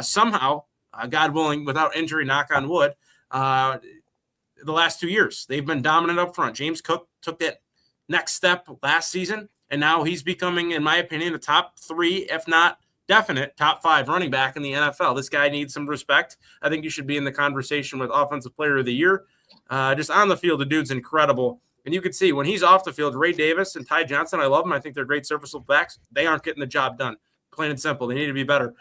somehow, God willing, without injury, knock on wood, the last 2 years. They've been dominant up front. James Cook took that next step last season, and now he's becoming, in my opinion, the top 3, if not definite top 5 running back in the NFL. This guy needs some respect. I think you should be in the conversation with Offensive Player of the Year. Just on the field, the dude's incredible. And you can see when he's off the field, Ray Davis and Ty Johnson, I love them. I think they're great serviceable backs. They aren't getting the job done. Plain and simple. They need to be better.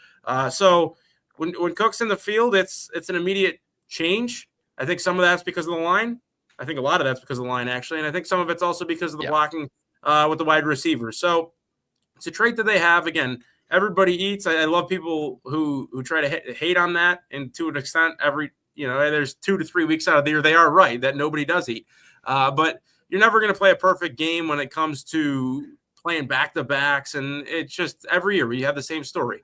So when Cook's in the field, it's an immediate change. I think some of that's because of the line. I think a lot of that's because of the line, actually. And I think some of it's also because of the blocking with the wide receivers. So it's a trait that they have. Again, everybody eats. I love people who try to hate on that. And to an extent, there's 2 to 3 weeks out of the year, they are right that nobody does eat. But you're never going to play a perfect game when it comes to playing back-to-backs. And it's just every year you have the same story.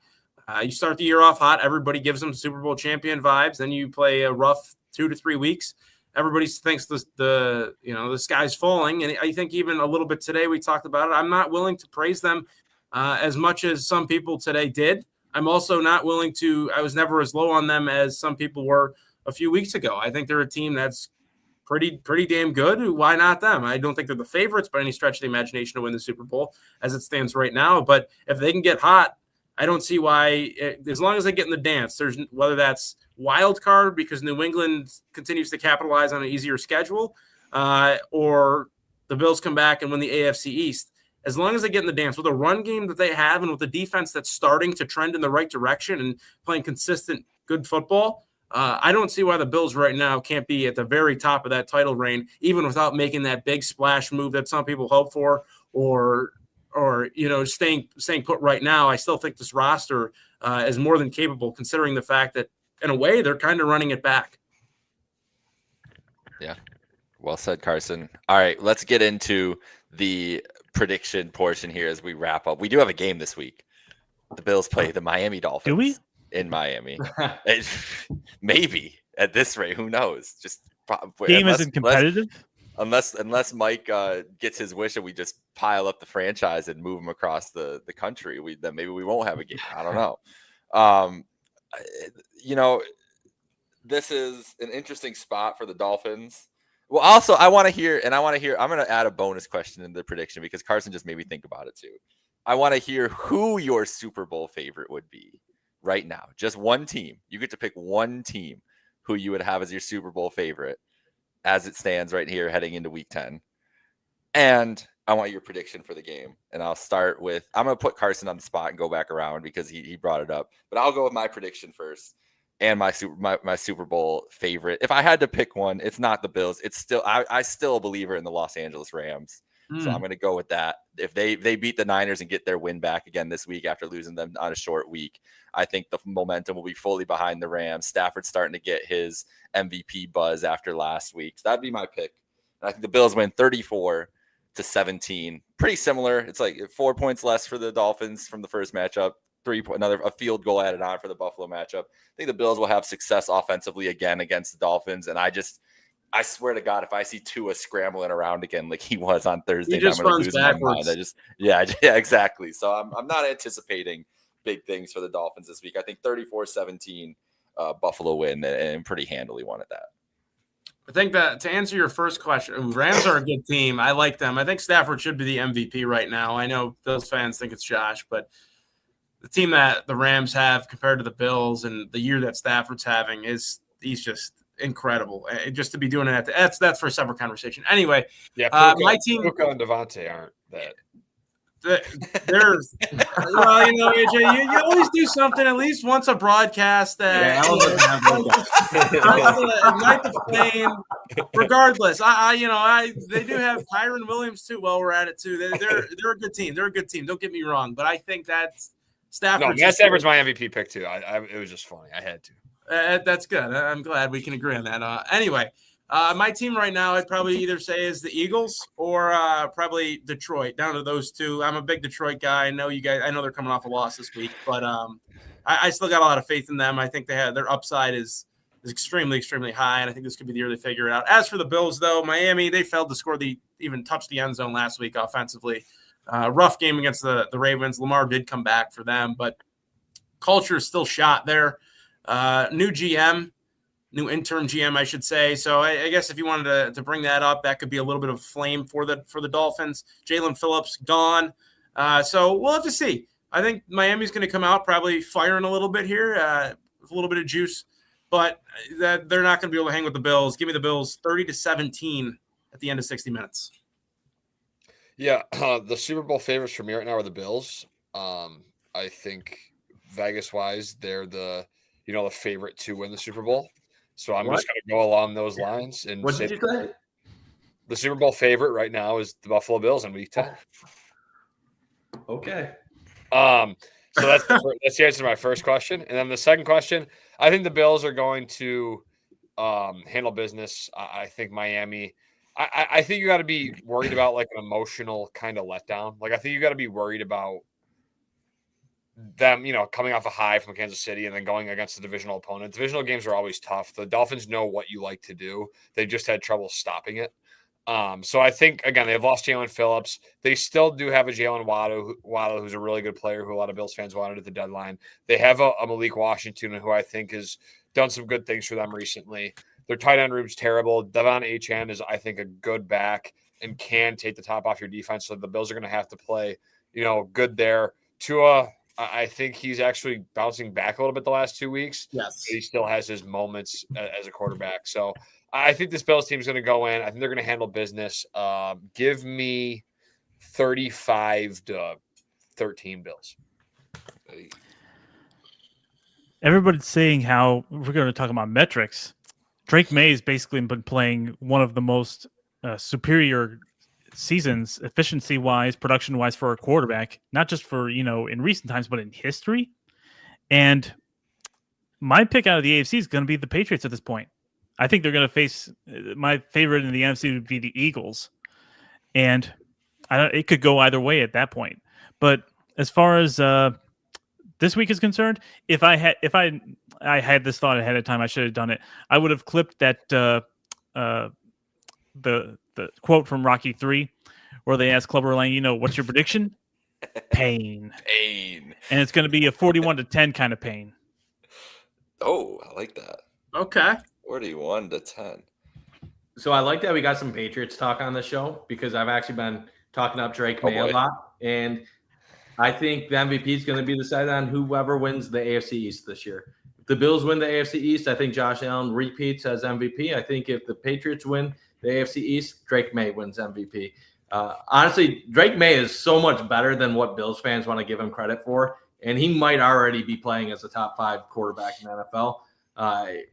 You start the year off hot. Everybody gives them Super Bowl champion vibes. Then you play a rough 2 to 3 weeks. Everybody thinks the sky's falling. And I think even a little bit today we talked about it. I'm not willing to praise them as much as some people today did. I'm also not willing to – I was never as low on them as some people were a few weeks ago. I think they're a team that's pretty damn good. Why not them? I don't think they're the favorites by any stretch of the imagination to win the Super Bowl as it stands right now. But if they can get hot, I don't see why, as long as they get in the dance, there's whether that's wild card because New England continues to capitalize on an easier schedule or the Bills come back and win the AFC East. As long as they get in the dance with a run game that they have and with a defense that's starting to trend in the right direction and playing consistent, good football, I don't see why the Bills right now can't be at the very top of that title reign, even without making that big splash move that some people hope for, or staying put right now. I still think this roster is more than capable, considering the fact that in a way they're kind of running it back. Yeah, well said, Carson. All right, let's get into the prediction portion here as we wrap up. We do have a game this week. The Bills play the Miami Dolphins. Do we? In Miami. Maybe at this rate, who knows? Just game isn't competitive unless Mike gets his wish and we just pile up the franchise and move him across the country. Then maybe we won't have a game. I don't know. This is an interesting spot for the Dolphins. Well, also I want to hear. I'm going to add a bonus question in the prediction because Carson just made me think about it too. I want to hear who your Super Bowl favorite would be. Right now, just one team. You get to pick one team who you would have as your Super Bowl favorite as it stands right here heading into week 10. And I want your prediction for the game. And I'll start with, I'm going to put Carson on the spot and go back around because he brought it up. But I'll go with my prediction first and my Super Bowl favorite. If I had to pick one, it's not the Bills. It's still, I still a believer in the Los Angeles Rams. So I'm going to go with that. If they beat the Niners and get their win back again this week after losing them on a short week, I think the momentum will be fully behind the Rams. Stafford's starting to get his MVP buzz after last week. So that'd be my pick. And I think the Bills win 34-17. Pretty similar. It's like 4 points less for the Dolphins from the first matchup. A field goal added on for the Buffalo matchup. I think the Bills will have success offensively again against the Dolphins. And I swear to God, if I see Tua scrambling around again like he was on Thursday, he just I'm going to runs lose backwards. my mind. Yeah, exactly. So I'm not anticipating big things for the Dolphins this week. I think 34-17 Buffalo win and pretty handily won at that. I think that to answer your first question, Rams are a good team. I like them. I think Stafford should be the MVP right now. I know Bills fans think it's Josh, but the team that the Rams have compared to the Bills and the year that Stafford's having he's just incredible. Just to be doing it that's for a separate conversation. Anyway, my team, Puka and Devontae aren't that. There's, well, AJ, you always do something at least once a broadcast that ignite the flame. Regardless, they do have Kyron Williams too. While we're at it too, they're a good team. They're a good team. Don't get me wrong, but I think that's Stafford. No, Matt Stafford's my MVP pick too. It was just funny. I had to. That's good. I'm glad we can agree on that. Anyway. My team right now, I'd probably either say is the Eagles or probably Detroit. Down to those two. I'm a big Detroit guy. I know you guys. I know they're coming off a loss this week, but I still got a lot of faith in them. I think their upside is extremely, extremely high, and I think this could be the year they figure it out. As for the Bills, though, Miami, they failed to score even touch the end zone last week offensively. Rough game against the Ravens. Lamar did come back for them, but culture is still shot there. New interim GM, I should say. So I guess if you wanted to bring that up, that could be a little bit of flame for the Dolphins. Jalen Phillips gone. So we'll have to see. I think Miami's going to come out probably firing a little bit here, with a little bit of juice, but they're not going to be able to hang with the Bills. Give me the Bills 30-17 at the end of 60 minutes. Yeah, the Super Bowl favorites for me right now are the Bills. I think Vegas-wise, they're the favorite to win the Super Bowl. So I'm just going to go along those lines and what did you say? The Super Bowl favorite right now is the Buffalo Bills in Week 10. Okay. So that's the answer to my first question, and then the second question, I think the Bills are going to handle business. I think Miami. I think you got to be worried about like an emotional kind of letdown. Like I think you got to be worried about them, coming off a high from Kansas City and then going against a divisional opponent. Divisional games are always tough. The Dolphins know what you like to do. They just had trouble stopping it. So I think, again, they've lost Jalen Phillips. They still do have a Jalen Waddle, who's a really good player who a lot of Bills fans wanted at the deadline. They have a Malik Washington, who I think has done some good things for them recently. Their tight end room's terrible. Devon Achane is, I think, a good back and can take the top off your defense. So the Bills are going to have to play, good there. Tua, I think he's actually bouncing back a little bit the last 2 weeks. Yes. He still has his moments as a quarterback. So I think this Bills team is going to go in. I think they're going to handle business. Give me 35-13 Bills. Everybody's saying how we're going to talk about metrics. Drake May has basically been playing one of the most superior seasons, efficiency-wise, production-wise for a quarterback, not just for, in recent times, but in history. And my pick out of the AFC is going to be the Patriots at this point. I think they're going to face my favorite in the NFC would be the Eagles. And it could go either way at that point. But as far as this week is concerned, if I had this thought ahead of time, I should have done it. I would have clipped that the quote from Rocky 3 where they ask Clubber Lang, what's your prediction? Pain. And it's going to be a 41-10 kind of pain. Oh, I like that. Okay. 41-10. So I like that we got some Patriots talk on the show because I've actually been talking up Drake May a lot. And I think the MVP is going to be decided on whoever wins the AFC East this year. If the Bills win the AFC East, I think Josh Allen repeats as MVP. I think if the Patriots win the AFC East, Drake May wins MVP. Honestly, Drake May is so much better than what Bills fans want to give him credit for, and he might already be playing as a top 5 quarterback in the NFL.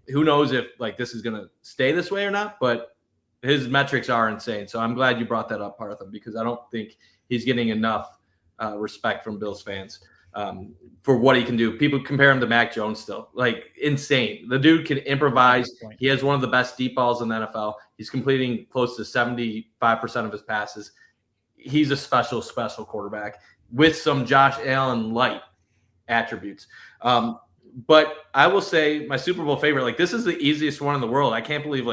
Who knows if this is going to stay this way or not, but his metrics are insane. So I'm glad you brought that up, Partha, because I don't think he's getting enough respect from Bills fans for what he can do. People compare him to Mac Jones still. Insane. The dude can improvise. He has one of the best deep balls in the NFL. He's completing close to 75% of his passes. He's a special quarterback with some Josh Allen light attributes. But I will say my Super Bowl favorite, this is the easiest one in the world. I can't believe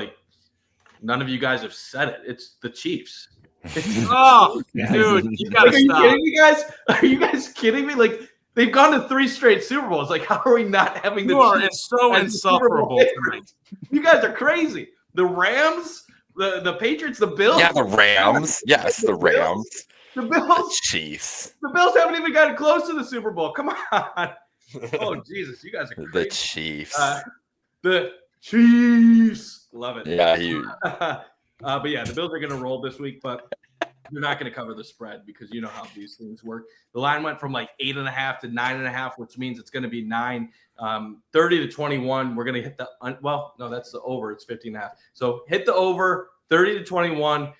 none of you guys have said it. It's the Chiefs. Oh, dude, you gotta stop. Kidding me, guys? Are you guys kidding me? They've gone to 3 straight Super Bowls. How are we not having the Chiefs? It's so insufferable tonight. You guys are crazy. The Rams, the Patriots, the Bills. Yeah, the Rams. Yes, the Rams. The The Bills. Chiefs. The Bills haven't even gotten close to the Super Bowl. Come on. Oh, Jesus. You guys are crazy. The Chiefs. The Chiefs. Love it. Yeah, you. But yeah, the Bills are going to roll this week, but they're not going to cover the spread because you know how these things work. The line went from like 8.5 to 9.5, which means it's going to be 9. 30 to 21. We're going to hit the no, that's the over. It's 15.5. So hit the over 30 to 21.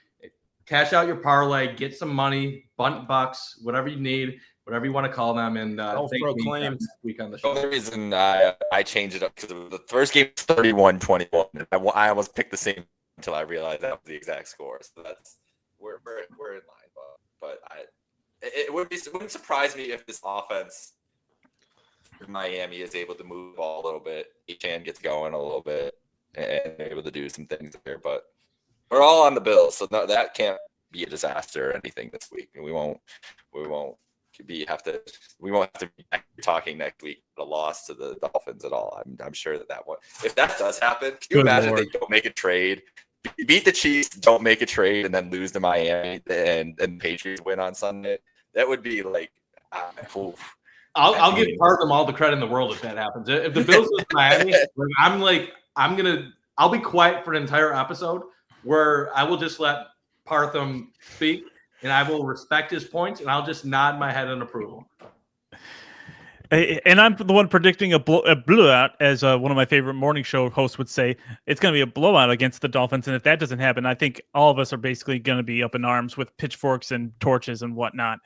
Cash out your parlay, get some money, bunt bucks, whatever you need, whatever you want to call them, and Self-proclaimed. next week on the The show. only reason I changed it up because the first game was 31-21. I almost picked the same until I realized that was the exact score. So that's we're in line, but it wouldn't surprise me if this offense in Miami is able to move the ball a little bit. Ajay gets going a little bit and able to do some things there, but we're all on the Bills, so that can't be a disaster or anything this week. And we won't have to be talking next week a loss to the Dolphins at all. I'm sure that one. If that does happen, can you Good imagine Lord. they don't make a trade, beat the Chiefs, don't make a trade, and then lose to Miami and Patriots win on Sunday? That would be like, oof. I'll give Partham all the credit in the world if that happens. If the Bills lose to Miami, I'll be quiet for an entire episode where I will just let Partham speak and I will respect his points and I'll just nod my head in approval. And I'm the one predicting a blowout, as one of my favorite morning show hosts would say. It's going to be a blowout against the Dolphins, and if that doesn't happen, I think all of us are basically going to be up in arms with pitchforks and torches and whatnot.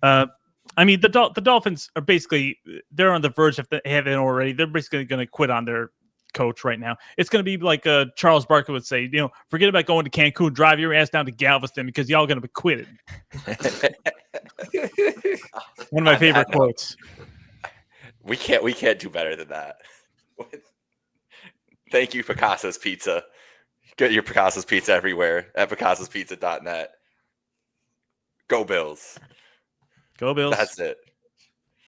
I mean, the Dolphins are basically, they're on the verge, if they haven't already, they're basically going to quit on their coach right now. It's going to be like Charles Barkley would say, forget about going to Cancun, drive your ass down to Galveston because y'all going to be quitted. One of my favorite quotes. We can't do better than that. Thank you, Picasso's Pizza. Get your Picasso's Pizza everywhere at picassospizza.net. Go Bills. Go Bills. That's it.